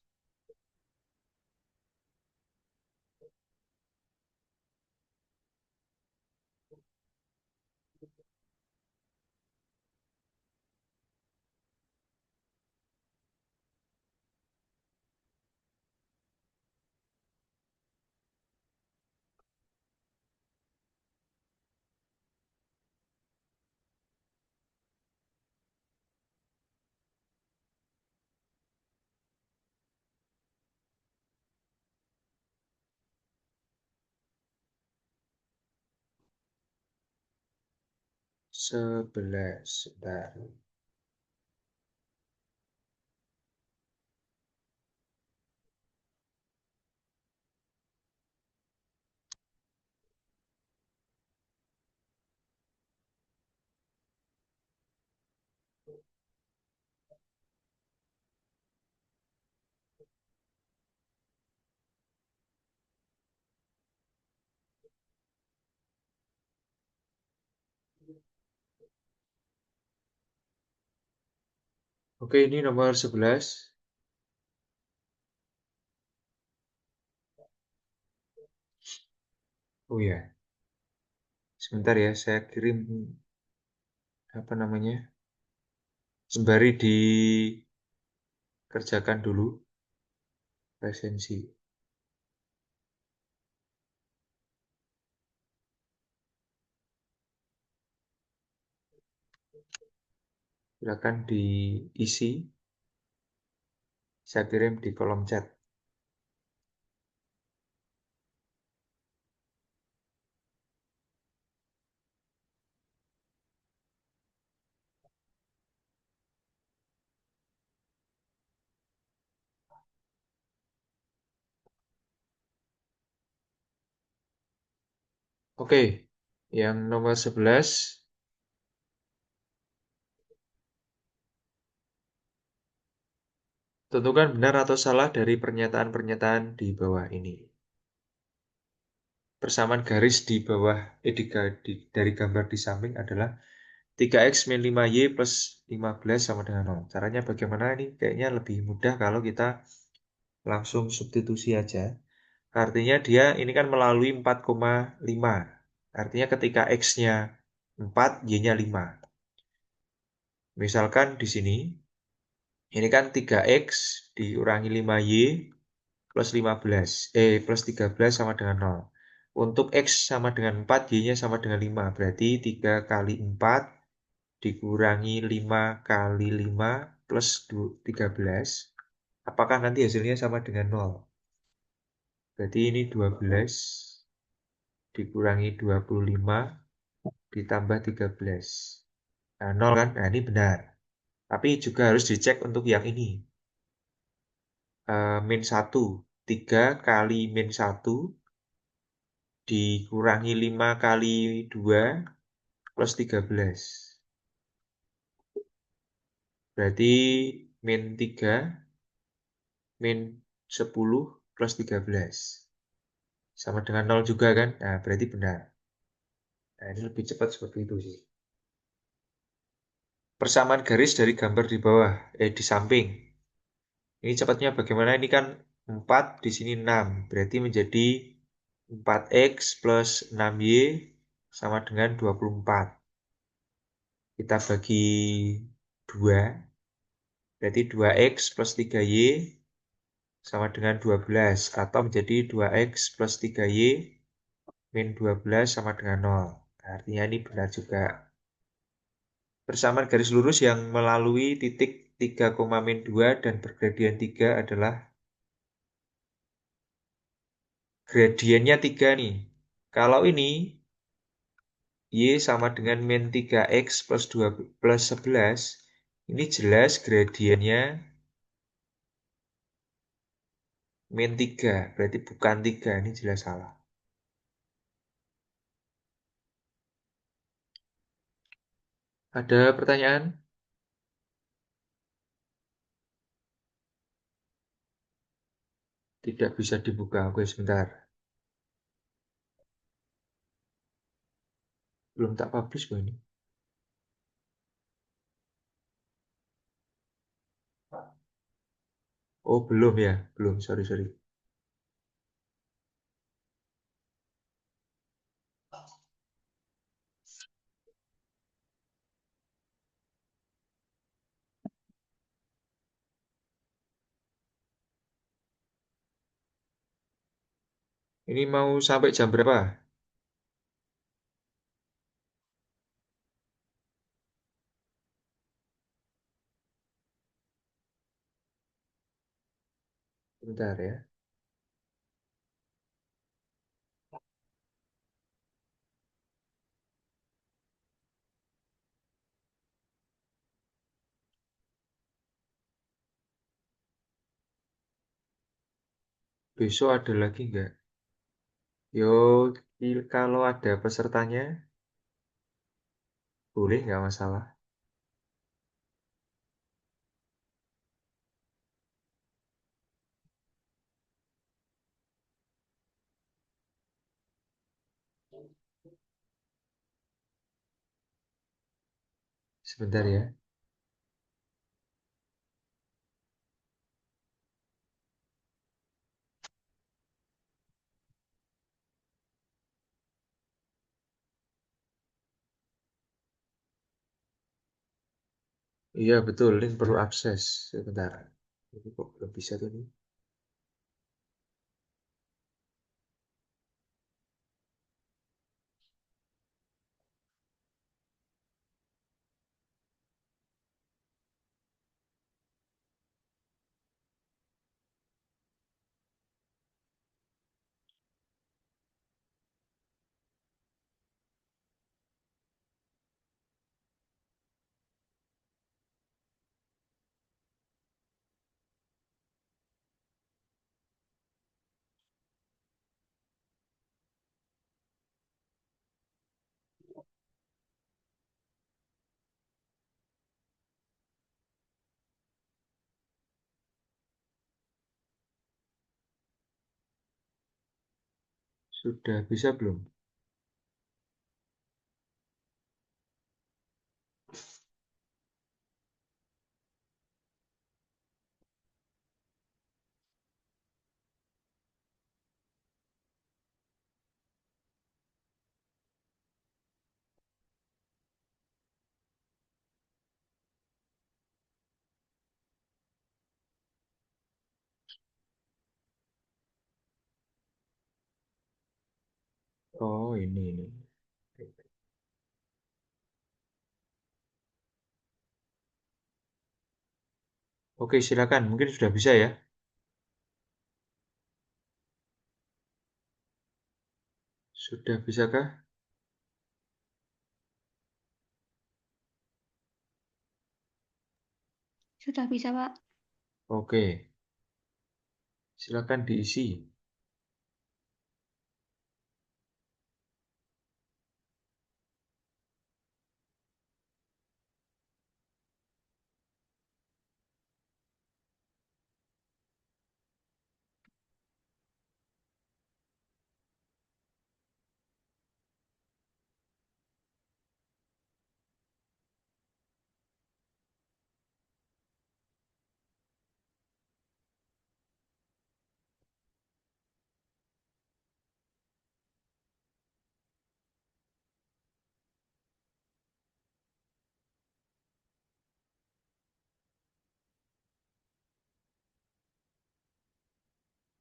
Sebentar. Oke, ini nomor 11. Oh ya, sebentar ya, saya kirim apa namanya? Sembari dikerjakan dulu resensi. Silakan diisi. Saya kirim di kolom chat. Oke, yang nomor 11. Tentukan benar atau salah dari pernyataan-pernyataan di bawah ini. Persamaan garis di bawah dari gambar di samping adalah 3x min 5y plus 15 sama dengan 0. Caranya bagaimana ini? Kayaknya lebih mudah kalau kita langsung substitusi aja. Artinya dia ini kan melalui 4,5. Artinya ketika x-nya 4, y-nya 5. Misalkan di sini, ini kan 3x dikurangi 5y plus 15. Plus 13 sama dengan 0. Untuk x sama dengan 4, y-nya sama dengan 5. Berarti 3 kali 4 dikurangi 5 kali 5 plus 13. Apakah nanti hasilnya sama dengan 0? Berarti ini 12 dikurangi 25 ditambah 13. Nah, 0 kan? Nah, ini benar. Tapi juga harus dicek untuk yang ini. Min 1. 3 kali min 1 dikurangi 5 kali 2 plus 13. Berarti min 3 min 10 plus 13. Sama dengan 0 juga kan? Nah, berarti benar. Nah, ini lebih cepat seperti itu sih. Persamaan garis dari gambar di bawah, di samping. Ini cepatnya bagaimana? Ini kan 4, di sini 6. Berarti menjadi 4x plus 6y sama dengan 24. Kita bagi 2. Berarti 2x plus 3y sama dengan 12. Atau menjadi 2x plus 3y min 12 sama dengan 0. Artinya ini benar juga. Persamaan garis lurus yang melalui titik 3,-2 dan bergradian 3 adalah gradiennya 3 nih. Kalau ini y sama dengan min 3x plus 2 plus 11, ini jelas gradiennya min 3, berarti bukan 3, ini jelas salah. Ada pertanyaan? Tidak bisa dibuka. Oke, sebentar. Belum tak publish kok ini. Oh, belum ya? Belum, sorry, sorry. Ini mau sampai jam berapa? Bentar ya. Besok ada lagi nggak? Yo, kalau ada pesertanya, boleh nggak masalah. Sebentar ya. Iya betul, ini perlu akses. Sebentar. Ini kok belum bisa tuh nih. Sudah bisa belum? Oh ini. Oke silakan, mungkin sudah bisa ya. Sudah bisakah? Sudah bisa, Pak. Oke, silakan diisi.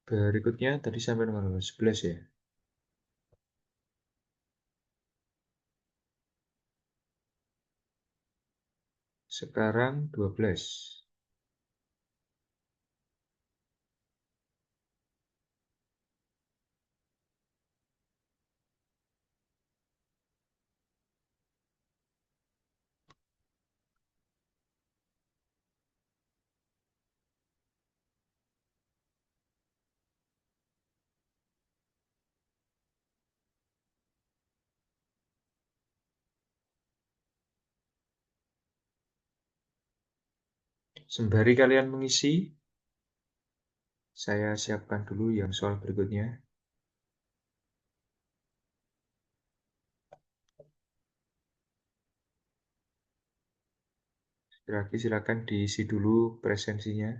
Berikutnya tadi sampai nomor 11 ya. Sekarang 12. Sembari kalian mengisi, saya siapkan dulu yang soal berikutnya. Lagi silakan diisi dulu presensinya.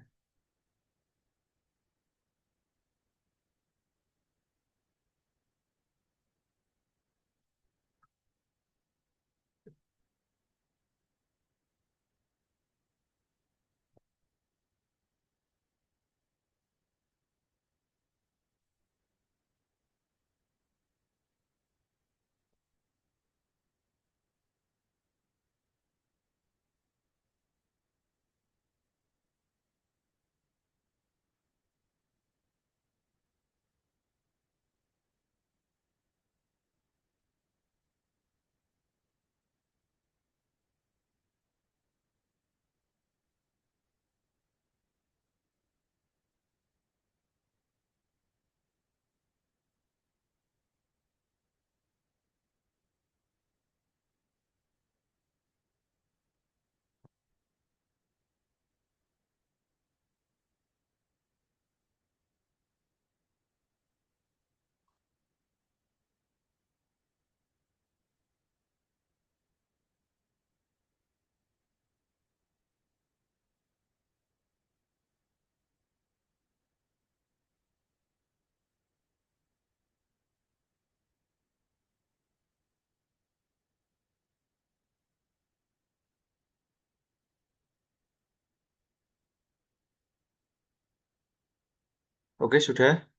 Oke, sudah.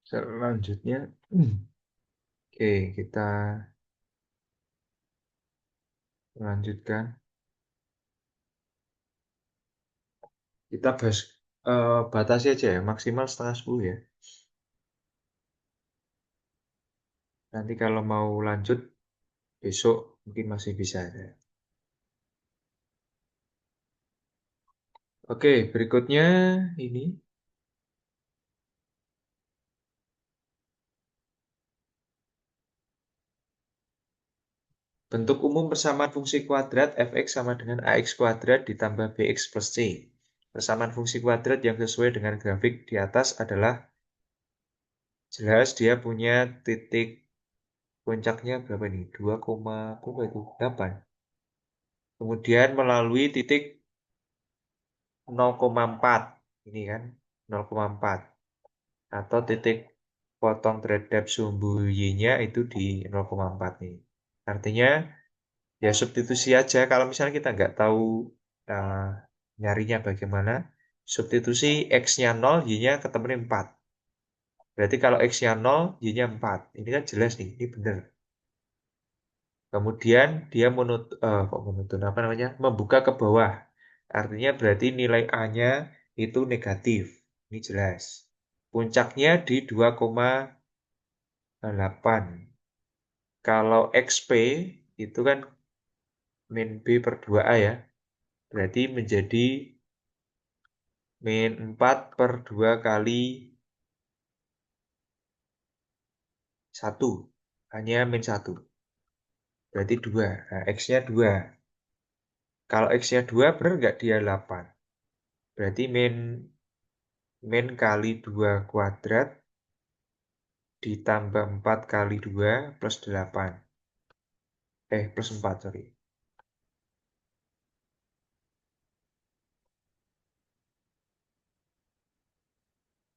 Selanjutnya, oke, kita lanjutkan. Kita batasi aja ya, maksimal 9:30 ya. Nanti kalau mau lanjut besok mungkin masih bisa ya. Oke, berikutnya ini. Bentuk umum persamaan fungsi kuadrat fx sama dengan ax kuadrat ditambah bx plus c. Persamaan fungsi kuadrat yang sesuai dengan grafik di atas adalah jelas dia punya titik puncaknya berapa nih? 2,8. Kemudian melalui titik 0,4. Ini kan 0,4. Atau titik potong terhadap sumbu y-nya itu di 0,4 nih. Artinya ya substitusi aja. Kalau misalnya kita nggak tahu uh, nyarinya bagaimana, substitusi x-nya 0, y-nya ketemunya 4. Berarti kalau x-nya 0, y-nya 4. Ini kan jelas nih, ini benar. Kemudian dia apa namanya? Membuka ke bawah. Artinya berarti nilai A-nya itu negatif. Ini jelas. Puncaknya di 2,8. Kalau XP itu kan min B per 2A ya. Berarti menjadi min 4 per 2 kali 1. Hanya min 1. Berarti 2. Nah, X-nya 2. Kalau X-nya 2 benar nggak dia 8? Berarti min kali 2 kuadrat ditambah 4 kali 2 plus 8. Plus 4, sorry.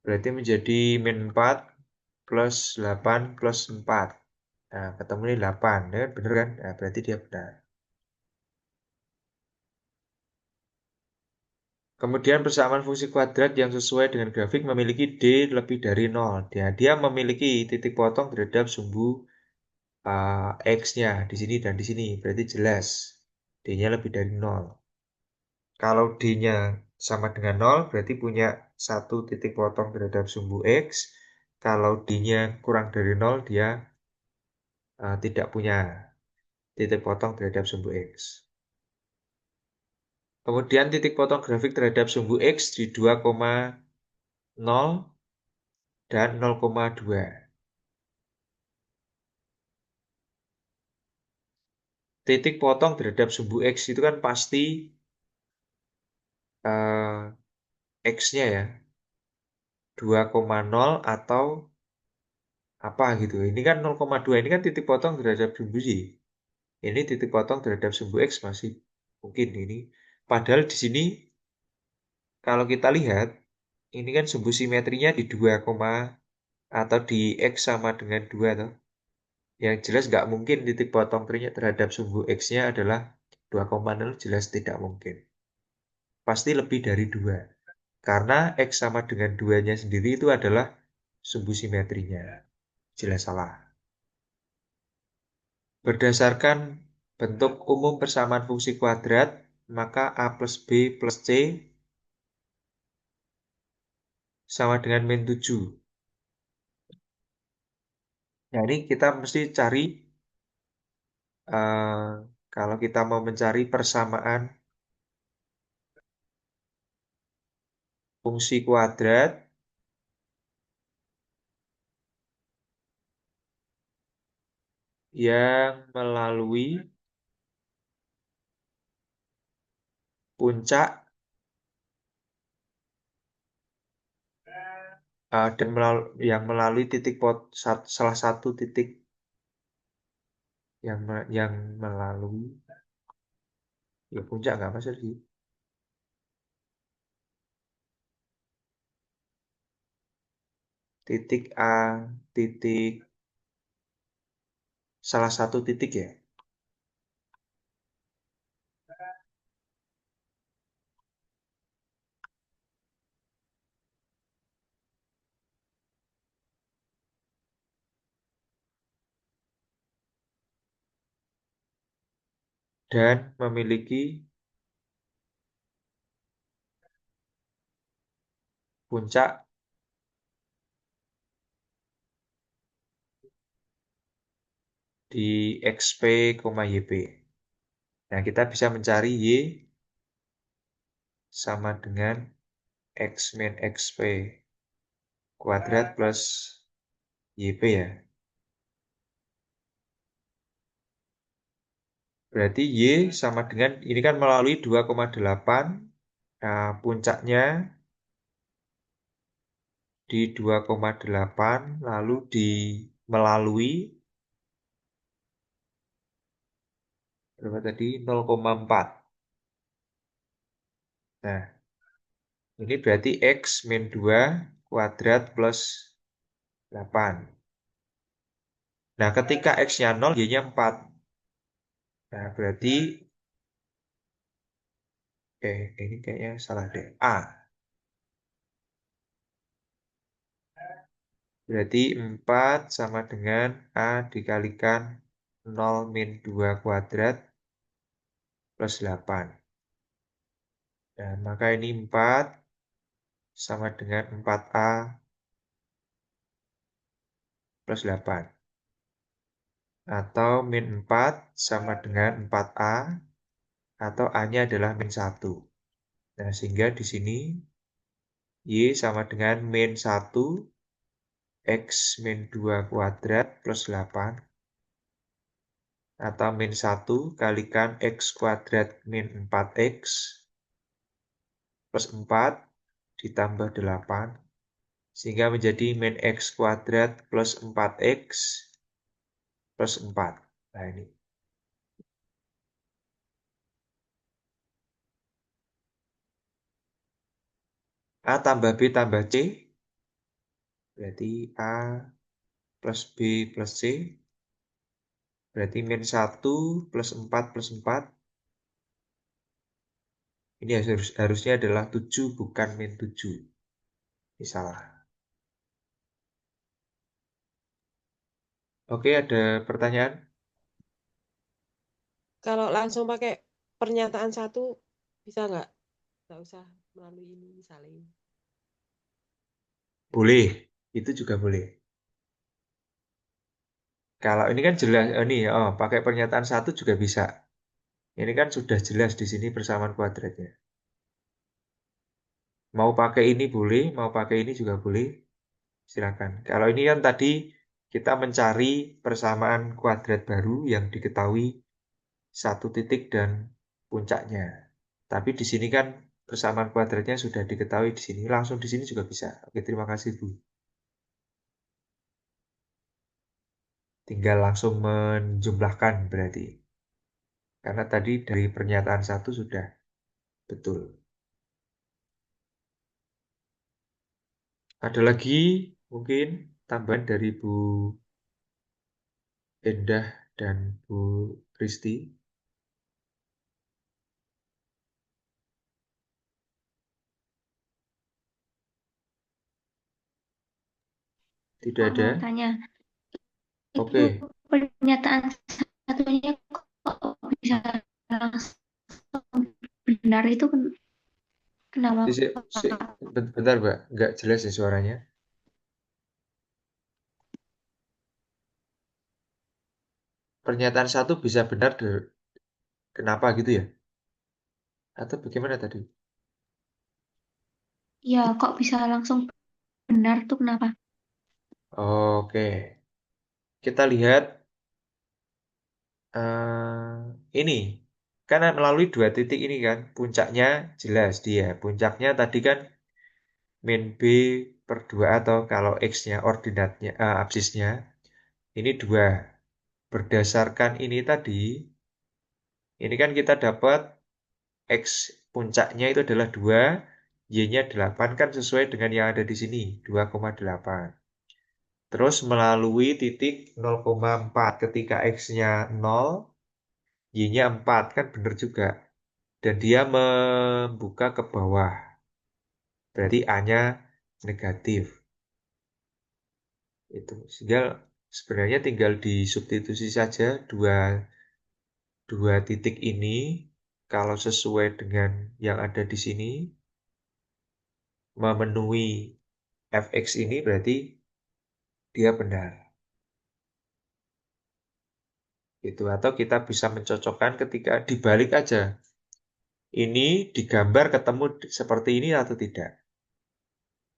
Berarti menjadi min 4 plus 8 plus 4. Nah, ketemu ini 8. Ya, bener kan? Nah, berarti dia benar. Kemudian persamaan fungsi kuadrat yang sesuai dengan grafik memiliki D lebih dari 0. Dia memiliki titik potong terhadap sumbu X-nya di sini dan di sini. Berarti jelas D-nya lebih dari 0. Kalau D-nya sama dengan 0, berarti punya satu titik potong terhadap sumbu X. Kalau D-nya kurang dari 0, dia tidak punya titik potong terhadap sumbu X. Kemudian titik potong grafik terhadap sumbu X di 2,0 dan 0,2. Titik potong terhadap sumbu X itu kan pasti X-nya ya 2,0 atau apa gitu. Ini kan 0,2, ini kan titik potong terhadap sumbu Y. Ini titik potong terhadap sumbu X masih mungkin ini. Padahal di sini kalau kita lihat, ini kan sumbu simetrinya di 2, atau di X sama dengan 2 toh. Yang jelas nggak mungkin titik potong terhadap sumbu X-nya adalah 2,0, jelas tidak mungkin. Pasti lebih dari 2. Karena X sama dengan 2-nya sendiri itu adalah sumbu simetrinya. Jelas salah. Berdasarkan bentuk umum persamaan fungsi kuadrat, maka A plus B plus C sama dengan min 7. Jadi kita mesti cari, kalau kita mau mencari persamaan fungsi kuadrat yang melalui puncak dan yang melalui titik salah satu titik yang melalui ya puncak nggak masuk sih. Titik A, titik salah satu titik ya. Dan memiliki puncak di XP, YP. Nah, kita bisa mencari Y sama dengan X min XP kuadrat plus YP ya. Berarti Y sama dengan, ini kan melalui 2,8. Nah, puncaknya di 2,8, lalu melalui berapa tadi? 0,4. Nah, ini berarti X min 2 kuadrat plus 8. Nah, ketika X-nya 0, Y-nya 4. Nah, berarti, ini kayaknya salah deh. A. Berarti 4 sama dengan A dikalikan 0 min 2 kuadrat plus 8. Nah, maka ini 4 sama dengan 4A plus 8. Atau min 4 sama dengan 4A, atau A-nya adalah min 1. Nah, sehingga di sini Y sama dengan min 1 X min 2 kuadrat plus 8, atau min 1 kalikan X kuadrat min 4X plus 4 ditambah 8, sehingga menjadi min X kuadrat plus 4X plus 4. Nah, ini. A tambah B tambah C, berarti A plus B plus C, berarti min 1 plus 4 plus 4. Ini harusnya adalah 7, bukan min 7. Ini salah. Oke, ada pertanyaan? Kalau langsung pakai pernyataan satu bisa nggak? Nggak usah melalui ini misalnya. Boleh, itu juga boleh. Kalau ini kan jelas, pakai pernyataan satu juga bisa. Ini kan sudah jelas di sini persamaan kuadratnya. Mau pakai ini boleh, mau pakai ini juga boleh. Silakan. Kalau ini kan tadi kita mencari persamaan kuadrat baru yang diketahui satu titik dan puncaknya. Tapi di sini kan persamaan kuadratnya sudah diketahui di sini. Langsung di sini juga bisa. Oke, terima kasih Bu. Tinggal langsung menjumlahkan berarti. Karena tadi dari pernyataan satu sudah betul. Ada lagi mungkin tambahan dari Bu Endah dan Bu Kristi? Tidak ada? Mau tanya, itu Oke. pernyataan satunya kok bisa langsung benar itu kenapa? Bentar, Mbak. Nggak jelas ya suaranya. Pernyataan satu bisa benar, kenapa gitu ya? Atau bagaimana tadi? Ya, kok bisa langsung benar tuh kenapa? Oke. Kita lihat ini. Karena melalui dua titik ini kan, puncaknya jelas dia. Puncaknya tadi kan min B per 2 atau kalau X-nya ordinatnya, absisnya, ini 2. Berdasarkan ini tadi, ini kan kita dapat X puncaknya itu adalah 2, Y-nya 8 kan sesuai dengan yang ada di sini, 2,8. Terus melalui titik 0,4 ketika X-nya 0, Y-nya 4, kan benar juga. Dan dia membuka ke bawah. Berarti A-nya negatif. Itu. Sehingga sebenarnya tinggal disubstitusi saja dua titik ini. Kalau sesuai dengan yang ada di sini, memenuhi fx ini berarti dia benar. Itu atau kita bisa mencocokkan ketika dibalik aja. Ini digambar ketemu seperti ini atau tidak.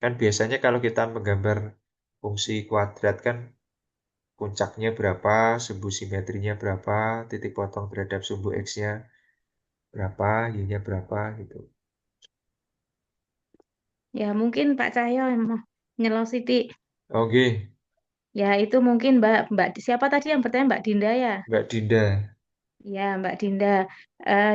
Kan biasanya kalau kita menggambar fungsi kuadrat kan puncaknya berapa, sumbu simetrinya berapa, titik potong terhadap sumbu x-nya berapa, y-nya berapa gitu. Ya, mungkin Pak Cahyo yang mau nyelok Siti. Oke, Ya, itu mungkin Mbak siapa tadi yang bertanya, Mbak Dinda ya? Mbak Dinda. Ya, Mbak Dinda.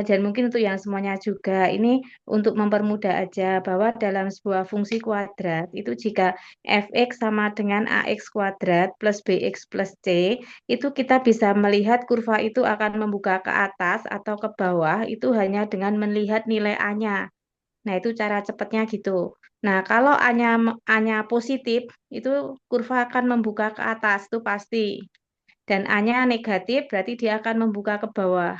Dan mungkin untuk yang semuanya juga, ini untuk mempermudah aja bahwa dalam sebuah fungsi kuadrat, itu jika fx sama dengan ax kuadrat plus bx plus c, itu kita bisa melihat kurva itu akan membuka ke atas atau ke bawah, itu hanya dengan melihat nilai A-nya. Nah, itu cara cepatnya gitu. Nah, kalau A-nya positif, itu kurva akan membuka ke atas, itu pasti. Dan A-nya negatif, berarti dia akan membuka ke bawah.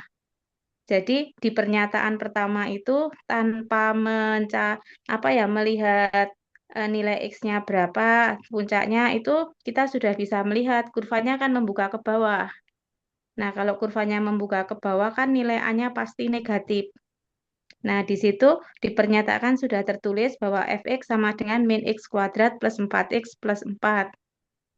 Jadi di pernyataan pertama itu tanpa melihat nilai X-nya berapa, puncaknya itu kita sudah bisa melihat kurvanya akan membuka ke bawah. Nah, kalau kurvanya membuka ke bawah kan nilai A-nya pasti negatif. Nah, di situ dipernyatakan sudah tertulis bahwa fx sama dengan min x kuadrat plus 4x plus 4.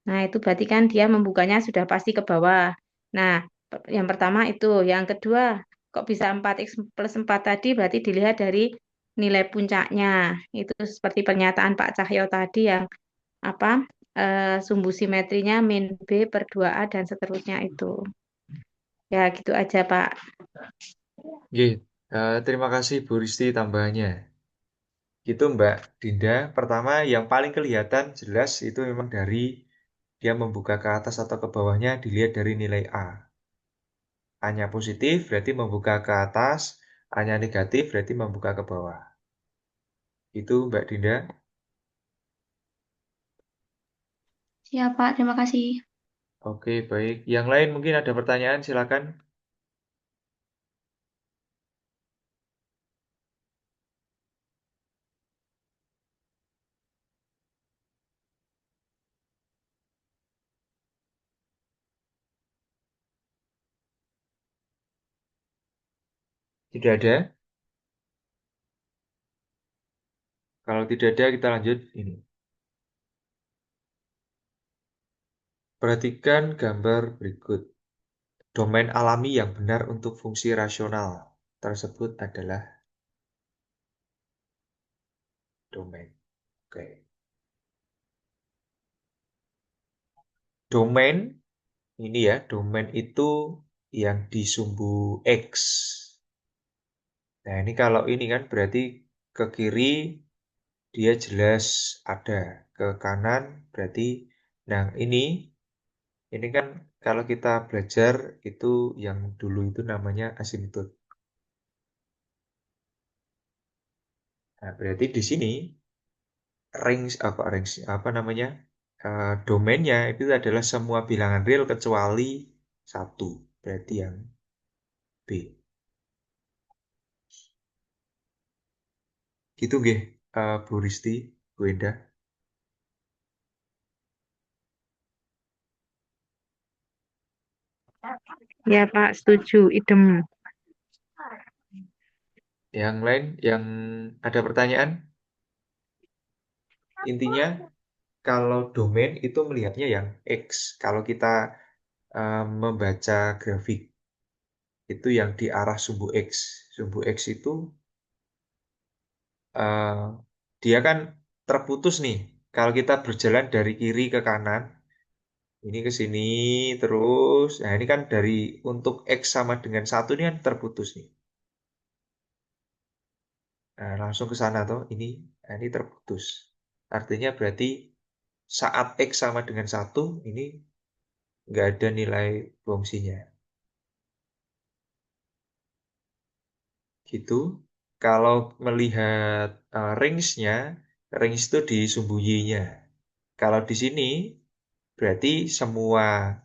Nah, itu berarti kan dia membukanya sudah pasti ke bawah. Nah, yang pertama itu. Yang kedua, kok bisa 4x plus 4 tadi berarti dilihat dari nilai puncaknya. Itu seperti pernyataan Pak Cahyo tadi yang apa sumbu simetrinya min B per 2A dan seterusnya itu. Ya, gitu aja, Pak. Oke, terima kasih Bu Risti tambahannya. Gitu Mbak Dinda. Pertama yang paling kelihatan jelas itu memang dari dia membuka ke atas atau ke bawahnya dilihat dari nilai A. A-nya positif berarti membuka ke atas, A-nya negatif berarti membuka ke bawah. Itu Mbak Dinda. Siap, Pak. Terima kasih. Oke, baik. Yang lain mungkin ada pertanyaan, silakan. Tidak ada? Kalau tidak ada, kita lanjut ini. Perhatikan gambar berikut. Domain alami yang benar untuk fungsi rasional tersebut adalah domain. Oke. Domain ini ya, domain itu yang di sumbu X. Nah, ini kalau ini kan berarti ke kiri dia jelas ada, ke kanan berarti nah ini kan kalau kita belajar itu yang dulu itu namanya asimtot. Nah, berarti di sini apa namanya? Domainnya itu adalah semua bilangan real kecuali satu. Berarti yang B. Gitu nggih, Bu Risti, Bu Endah. Ya, Pak, setuju. Idem. Yang lain yang ada pertanyaan? Intinya kalau domain itu melihatnya yang X. Kalau kita membaca grafik itu yang di arah sumbu X. Sumbu X itu dia kan terputus nih. Kalau kita berjalan dari kiri ke kanan, ini ke sini terus. Nah, ini kan dari untuk X sama dengan 1 ini kan terputus nih. Nah, langsung ke sana toh. Ini terputus. Artinya berarti saat X sama dengan 1, ini nggak ada nilai fungsinya. Gitu. Kalau melihat range-nya, range itu di sumbu Y-nya. Kalau di sini berarti semua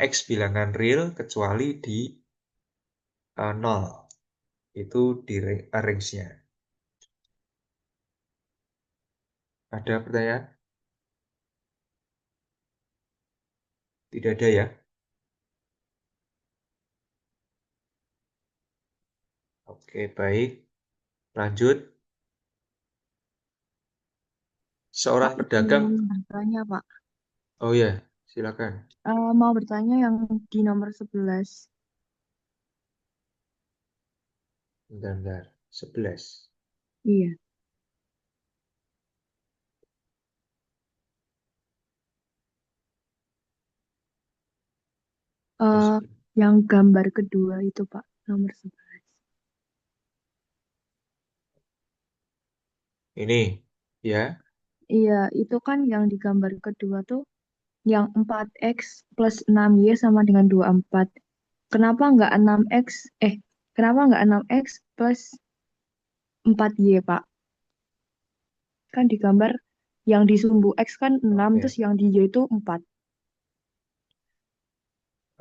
X bilangan real kecuali di 0. Itu di range-nya. Ada pertanyaan? Tidak ada ya? Oke, baik. Lanjut. Seorang Pak, pedagang. izin bertanya, Pak. Oh ya, silakan. Mau bertanya yang di nomor 11. Bentar. 11. Iya. Terus Yang gambar kedua itu, Pak, nomor 11. ini ya. Iya, itu kan yang di gambar kedua tuh yang 4X plus 6Y sama dengan 24. Kenapa nggak 6X? Kenapa nggak 6X plus 4Y, Pak? Kan di gambar yang di sumbu X kan 6, Oke. terus yang di Y itu 4.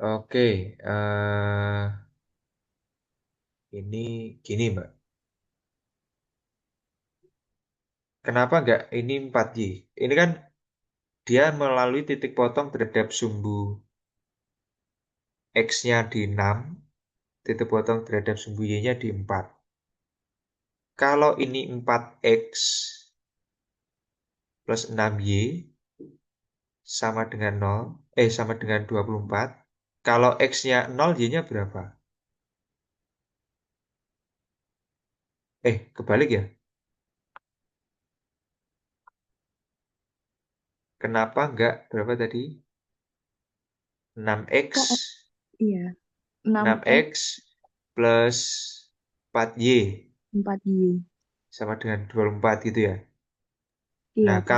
Oke. Ini gini, Mbak. Kenapa nggak ini 4Y? Ini kan dia melalui titik potong terhadap sumbu X-nya di 6, titik potong terhadap sumbu Y-nya di 4. Kalau ini 4X plus 6Y sama dengan 0, sama dengan 24. Kalau X-nya 0, Y-nya berapa? Kebalik ya? Kenapa nggak berapa tadi? 6X, Kok iya, 6X 6X plus 4Y 4Y. sama dengan 24 gitu ya. Iya, Nah, Pak.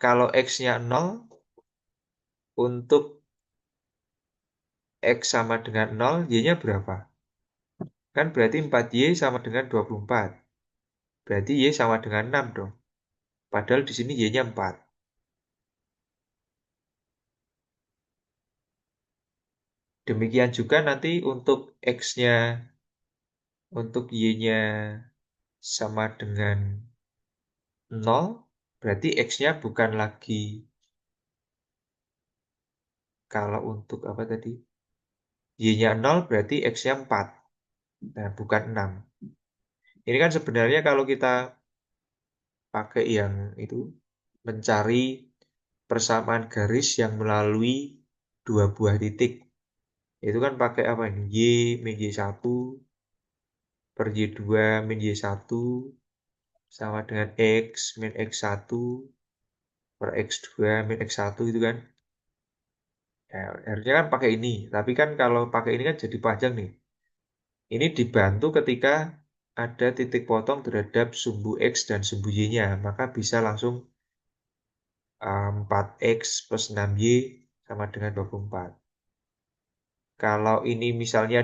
kalau X-nya 0, untuk X sama dengan 0, Y-nya berapa? Kan berarti 4Y sama dengan 24. Berarti Y sama dengan 6 dong. Padahal di sini Y-nya 4. Demikian juga nanti untuk X-nya, untuk Y-nya sama dengan 0, berarti X-nya bukan lagi, kalau untuk apa tadi? Y-nya 0 berarti X-nya 4. Nah, bukan 6. Ini kan sebenarnya kalau kita pakai yang itu, mencari persamaan garis yang melalui dua buah titik. Itu kan pakai apa ini? Y min Y1 per Y2 min Y1 sama dengan X min X1 per X2 min X1 itu kan. Ya, harusnya kan pakai ini. Tapi kan kalau pakai ini kan jadi panjang nih. Ini dibantu ketika ada titik potong terhadap sumbu X dan sumbu Y-nya. Maka bisa langsung 4X plus 6Y sama dengan 24. Kalau ini misalnya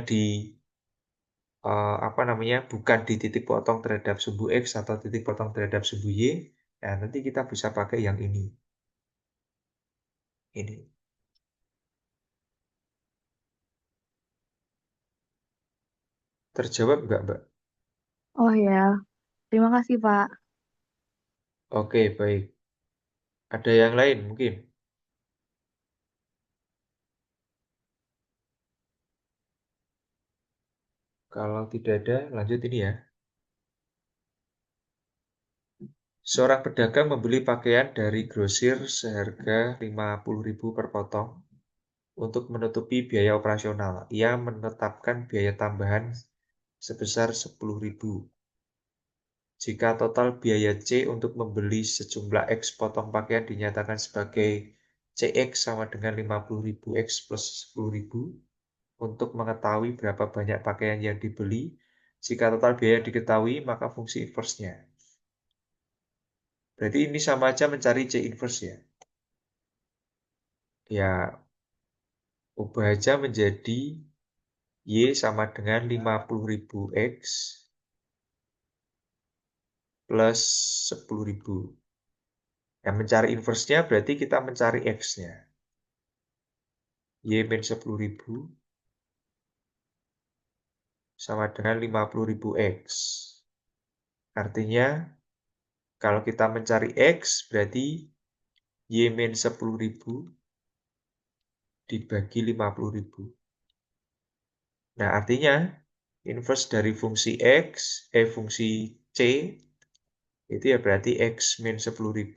apa namanya, bukan di titik potong terhadap sumbu X atau titik potong terhadap sumbu Y, ya nanti kita bisa pakai yang ini. Ini. Terjawab nggak, Mbak? Oh ya, terima kasih, Pak. Oke, baik. Ada yang lain mungkin? Kalau tidak ada, lanjut ini ya. Seorang pedagang membeli pakaian dari grosir seharga 50.000 per potong untuk menutupi biaya operasional. Ia menetapkan biaya tambahan sebesar 10.000. Jika total biaya C untuk membeli sejumlah X potong pakaian dinyatakan sebagai CX sama dengan 50.000 X plus 10.000, untuk mengetahui berapa banyak pakaian yang dibeli, jika total biaya diketahui, maka fungsi inverse-nya. Berarti ini sama aja mencari C inverse ya. Ya, ubah aja menjadi Y sama dengan 50.000 X plus 10.000. Yang mencari inverse-nya berarti kita mencari X-nya. Y min 10.000 sama dengan 50.000 X. Artinya, kalau kita mencari X, berarti Y min 10.000 dibagi 50.000. Nah, artinya, inverse dari fungsi X, fungsi C, itu ya berarti X min 10.000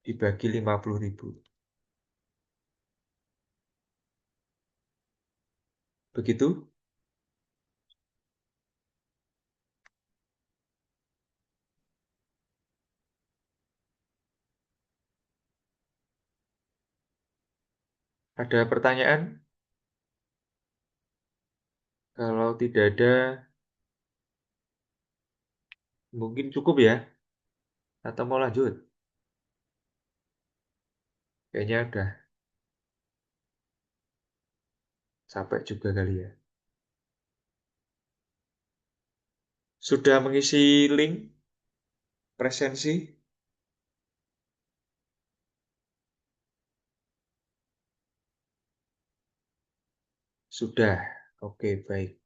dibagi 50.000. Begitu? Ada pertanyaan? Kalau tidak ada, mungkin cukup ya? Atau mau lanjut? Kayaknya udah sampai juga kali ya. Sudah mengisi link presensi? Sudah. Oke, baik.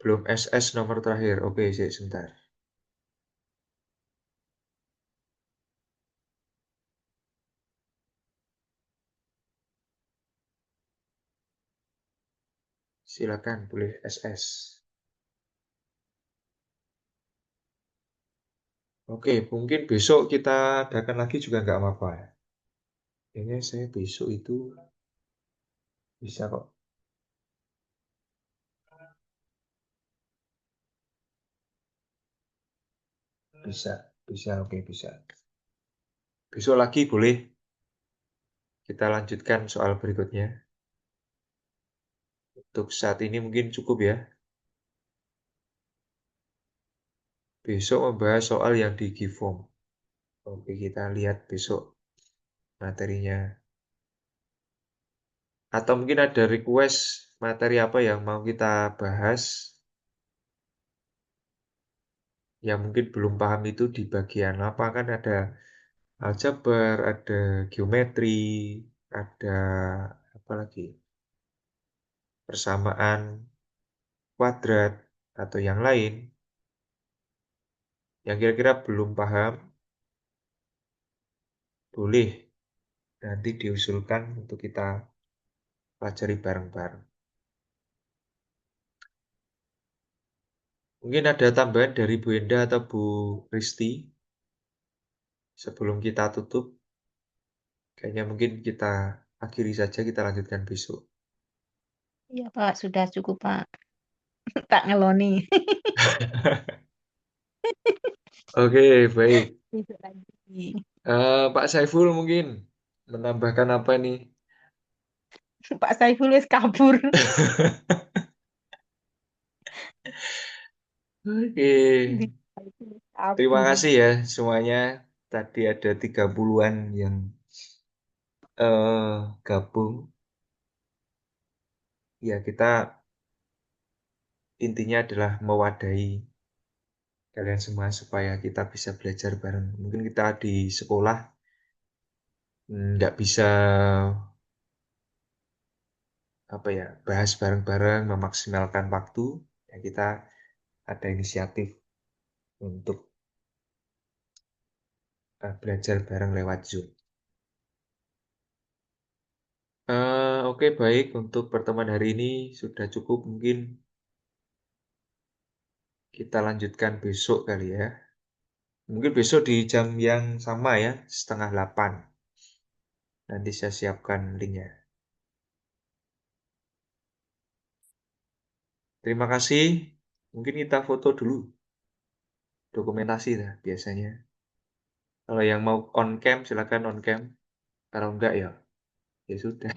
Belum SS nomor terakhir. Oke, sebentar. Silakan, boleh SS. Oke, mungkin besok kita adakan lagi juga nggak apa-apa. Kayaknya saya besok itu bisa kok. Bisa, oke, bisa. Besok lagi boleh. Kita lanjutkan soal berikutnya. Untuk saat ini mungkin cukup ya. Besok membahas soal yang di give form. Oke, kita lihat besok materinya. Atau mungkin ada request materi apa yang mau kita bahas. Yang mungkin belum paham itu di bagian apa, kan ada aljabar, ada geometri, ada apa lagi? Persamaan kuadrat atau yang lain. Yang kira-kira belum paham, boleh nanti diusulkan untuk kita pelajari bareng-bareng. Mungkin ada tambahan dari Bu Enda atau Bu Risti sebelum kita tutup. Kayaknya mungkin kita akhiri saja, kita lanjutkan besok. Iya Pak, sudah cukup Pak. Tak ngeloni. Oke, baik. Besok lagi. Pak Saiful mungkin menambahkan apa nih? Pak Saiful wis kabur. Oke. Terima Kabur. kasih ya semuanya. Tadi ada 30-an yang gabung. Ya, kita intinya adalah mewadahi kalian semua supaya kita bisa belajar bareng. Mungkin kita di sekolah nggak bisa apa ya, bahas bareng-bareng, memaksimalkan waktu. Ya, kita ada inisiatif untuk belajar bareng lewat Zoom. Oke, baik. Untuk pertemuan hari ini sudah cukup. Mungkin kita lanjutkan besok kali ya. Mungkin besok di jam yang sama ya, 7:30. Nanti saya siapkan linknya. Terima kasih. Mungkin kita foto dulu. Dokumentasi lah biasanya. Kalau yang mau on cam silakan on cam. Kalau enggak ya sudah.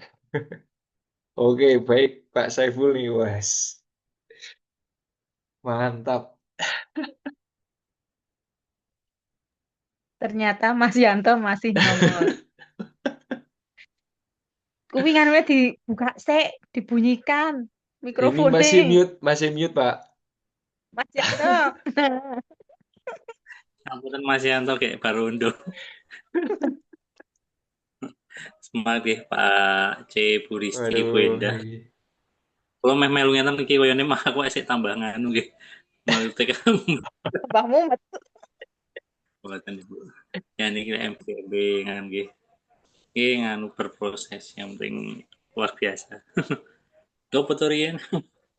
Oke, baik Pak Saiful nih, Wes. Mantap. Ternyata Mas Yanto masih nongol. Kuwi kan wis dibuka sik, dibunyikan Ini masih mikrofonnya. mute, Pak. Mas Yanto. Sambutan Mas Yanto kayak baru unduh. Semangat ya Pak C, Bu Rizky, Bu Waduh, Endah. ini. Kalau meh melu ngeten iki koyone mah aku esek tambah nganu nggih. Malte kamu Mbahmu metu. buatan Ibu. Ya niki MPB nganu nggih. Nggih nganu berproses yang penting luar biasa. Go foto riyen.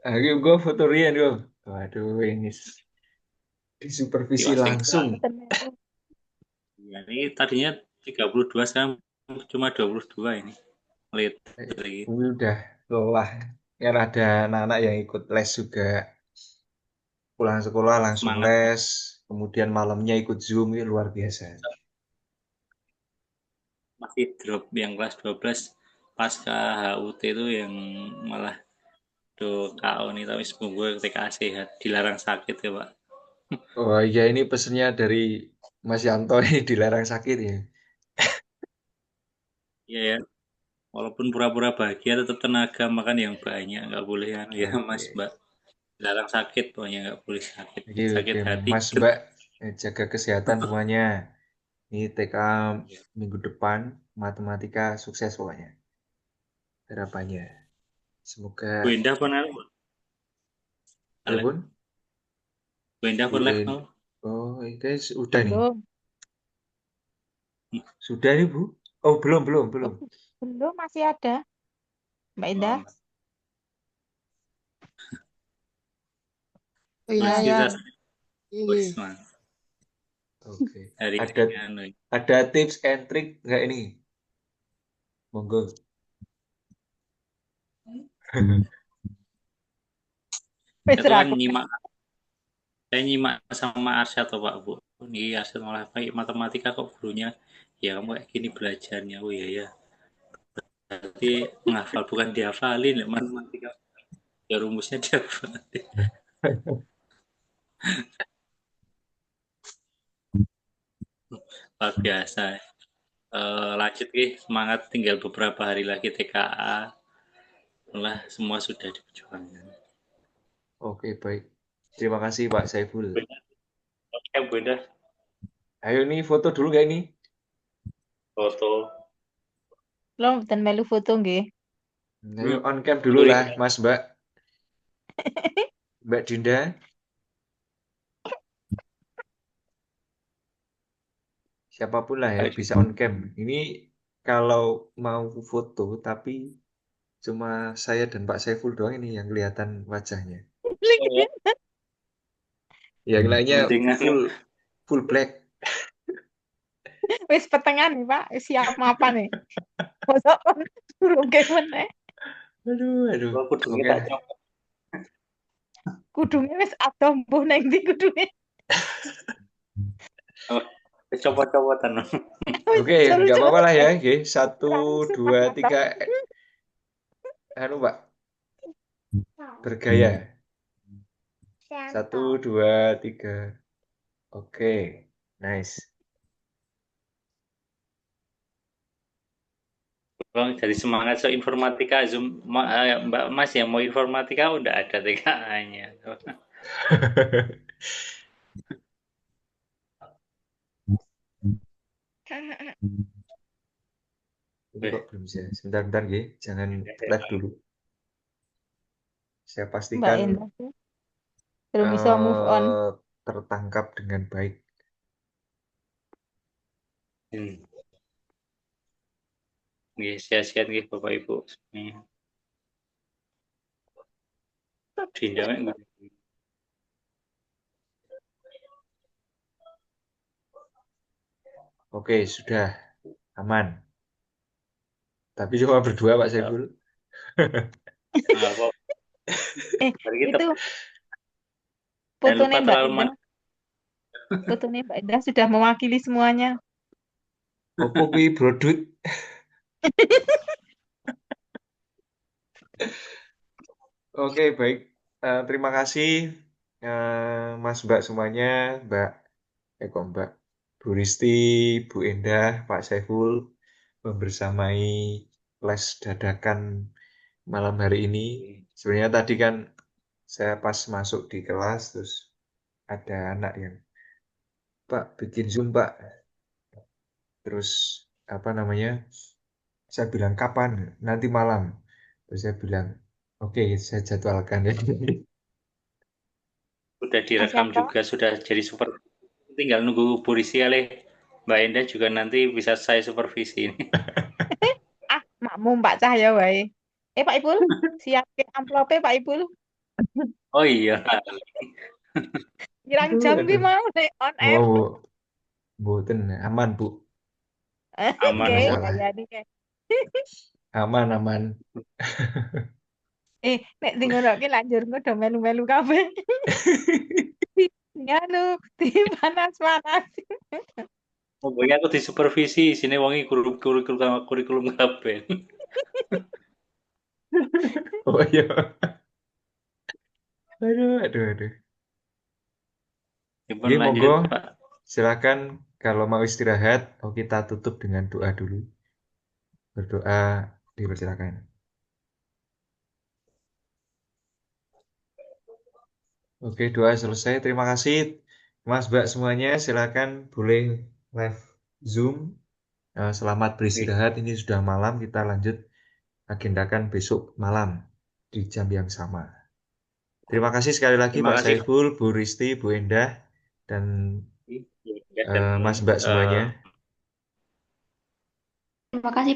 Ayo gue foto Rian dong. Waduh, ini disupervisi Diwasing langsung. Ya, ini tadinya 32 sekarang cuma 22 ini. Lihat lagi. Ini udah lelah. Kan ada anak-anak yang ikut les juga. Pulang sekolah langsung Semangat. les. Kemudian malamnya ikut Zoom. Ini luar biasa. Masih drop yang kelas 12 pasca HUT itu yang malah do KO nih, tapi semoga ketika sehat, dilarang sakit ya Pak. Oh iya, ini pesennya dari Mas Yanto nih, dilarang sakit ya. Iya ya, walaupun pura-pura bahagia tetap tenaga, makan yang banyak, nggak boleh kan ya Mas Oke. Mbak. Dilarang sakit pokoknya, nggak boleh sakit. Oke, Sakit oke. hati. Mas Mbak, jaga kesehatan semuanya. Ini TK minggu depan, matematika sukses pokoknya. Harapannya. Semoga Bu Indah pernah live? telepon. Bu Indah Bu pernah live In. mau? Oh, ini udah nih. Belum. Sudah nih, Bu? Oh, belum, belum, belum. Belum masih ada. Mbak Indah. Oh iya Mas ya. kita Iya. Mas. Oke. Hari Ada anu. ada tips and trick nggak ini? Monggo. Wis Itu ra kan saya nyimak sama Arsyad atau Pak Bu. Ini Arsyad malah kayak matematika kok gurunya ya kamu kayak gini belajarnya. Oh iya ya. Berarti menghafal bukan dihafalin ya matematika. Ya rumusnya dihafalin. Luar biasa. Lanjut nih, semangat tinggal beberapa hari lagi TKA. Lah semua sudah diperjuangkan. Oke, baik. Terima kasih Pak Saiful. Oke, Bunda. Ayo nih foto dulu nggak ini? Foto. Lo mboten melu foto nggih. Ayo on cam dulu lah, Mas Mbak. Mbak Dinda. Siapapun lah ya bisa on cam. Ini kalau mau foto tapi cuma saya dan Pak Saiful doang ini yang kelihatan wajahnya. Yang lainnya full black. Wis petengan nih Pak, siap mapan nih. Mosok suruh ke meneh. Aduh. Kudungnya tak copot. Kudungnya wis adoh mbuh nang ndi kudunge. Copot-copotan. Oke, nggak apa-apa lah ya. Oke, 1, 2, 3. Anu Pak, bergaya. 1, 2, 3. Oke, nice. Bang, dari semangat so informatika Zoom Mbak Mas yang mau informatika udah ada TKA-nya. Ini kok belum bisa. Sebentar ya, jangan live dulu. Saya Mbak pastikan Endah belum bisa move on. tertangkap dengan baik. Sehat-sehat nih Bapak Ibu. Dinda enggak. Oke, sudah aman. Tapi cuma berdua Pak Ya, Saiful. nggak apa-apa. Mari kita Itu jangan lupa fotonya Mbak terlalu Indah, fotonya Mbak Indah sudah mewakili semuanya. Opo kuwi brodut. Oke, baik. Terima kasih Mas Mbak semuanya, Mbak kok Mbak Bu Risti, Bu Endah, Pak Saiful membersamai les dadakan malam hari ini. Sebenarnya tadi kan saya pas masuk di kelas terus ada anak yang Pak bikin Zoom Pak. Terus apa namanya? Saya bilang kapan? Nanti malam. Terus saya bilang oke, saya jadwalkan ya. sudah direkam Siapa? juga, sudah jadi super. Tinggal nunggu polisi oleh Mbak Endah juga nanti bisa saya supervisi ini. Ah, makmum Pak Cahyo wae. Pak Ipul, siapin amplopnya Pak Ipul. Oh iya, Kirang Aduh, jam ki aduh. mau nek on air. Oh, mboten aman, Bu. aman Nggak Oke, kok. masalah. ya nih. Aman, aman. Nek sing ngono ki lanjur ngono melu-melu kabeh. Nganu, dipanas-panas. Pokoknya aku disupervisi, sini wangi kurikulum kabeh. Oh iya. Aduh, aduh, aduh. Gimana Oke, lanjut, monggo. Pak? Silakan kalau mau istirahat, kita tutup dengan doa dulu. Berdoa, dipersilakan. Oke, doa selesai. Terima kasih, Mas Mbak semuanya. Silakan boleh live Zoom. Selamat beristirahat. Ini sudah malam. Kita lanjut agendakan besok malam di jam yang sama. Terima kasih sekali lagi Terima Pak kasih Saiful, Bu Risti, Bu Endah, dan ya, dan Mas Mbak semuanya. Terima kasih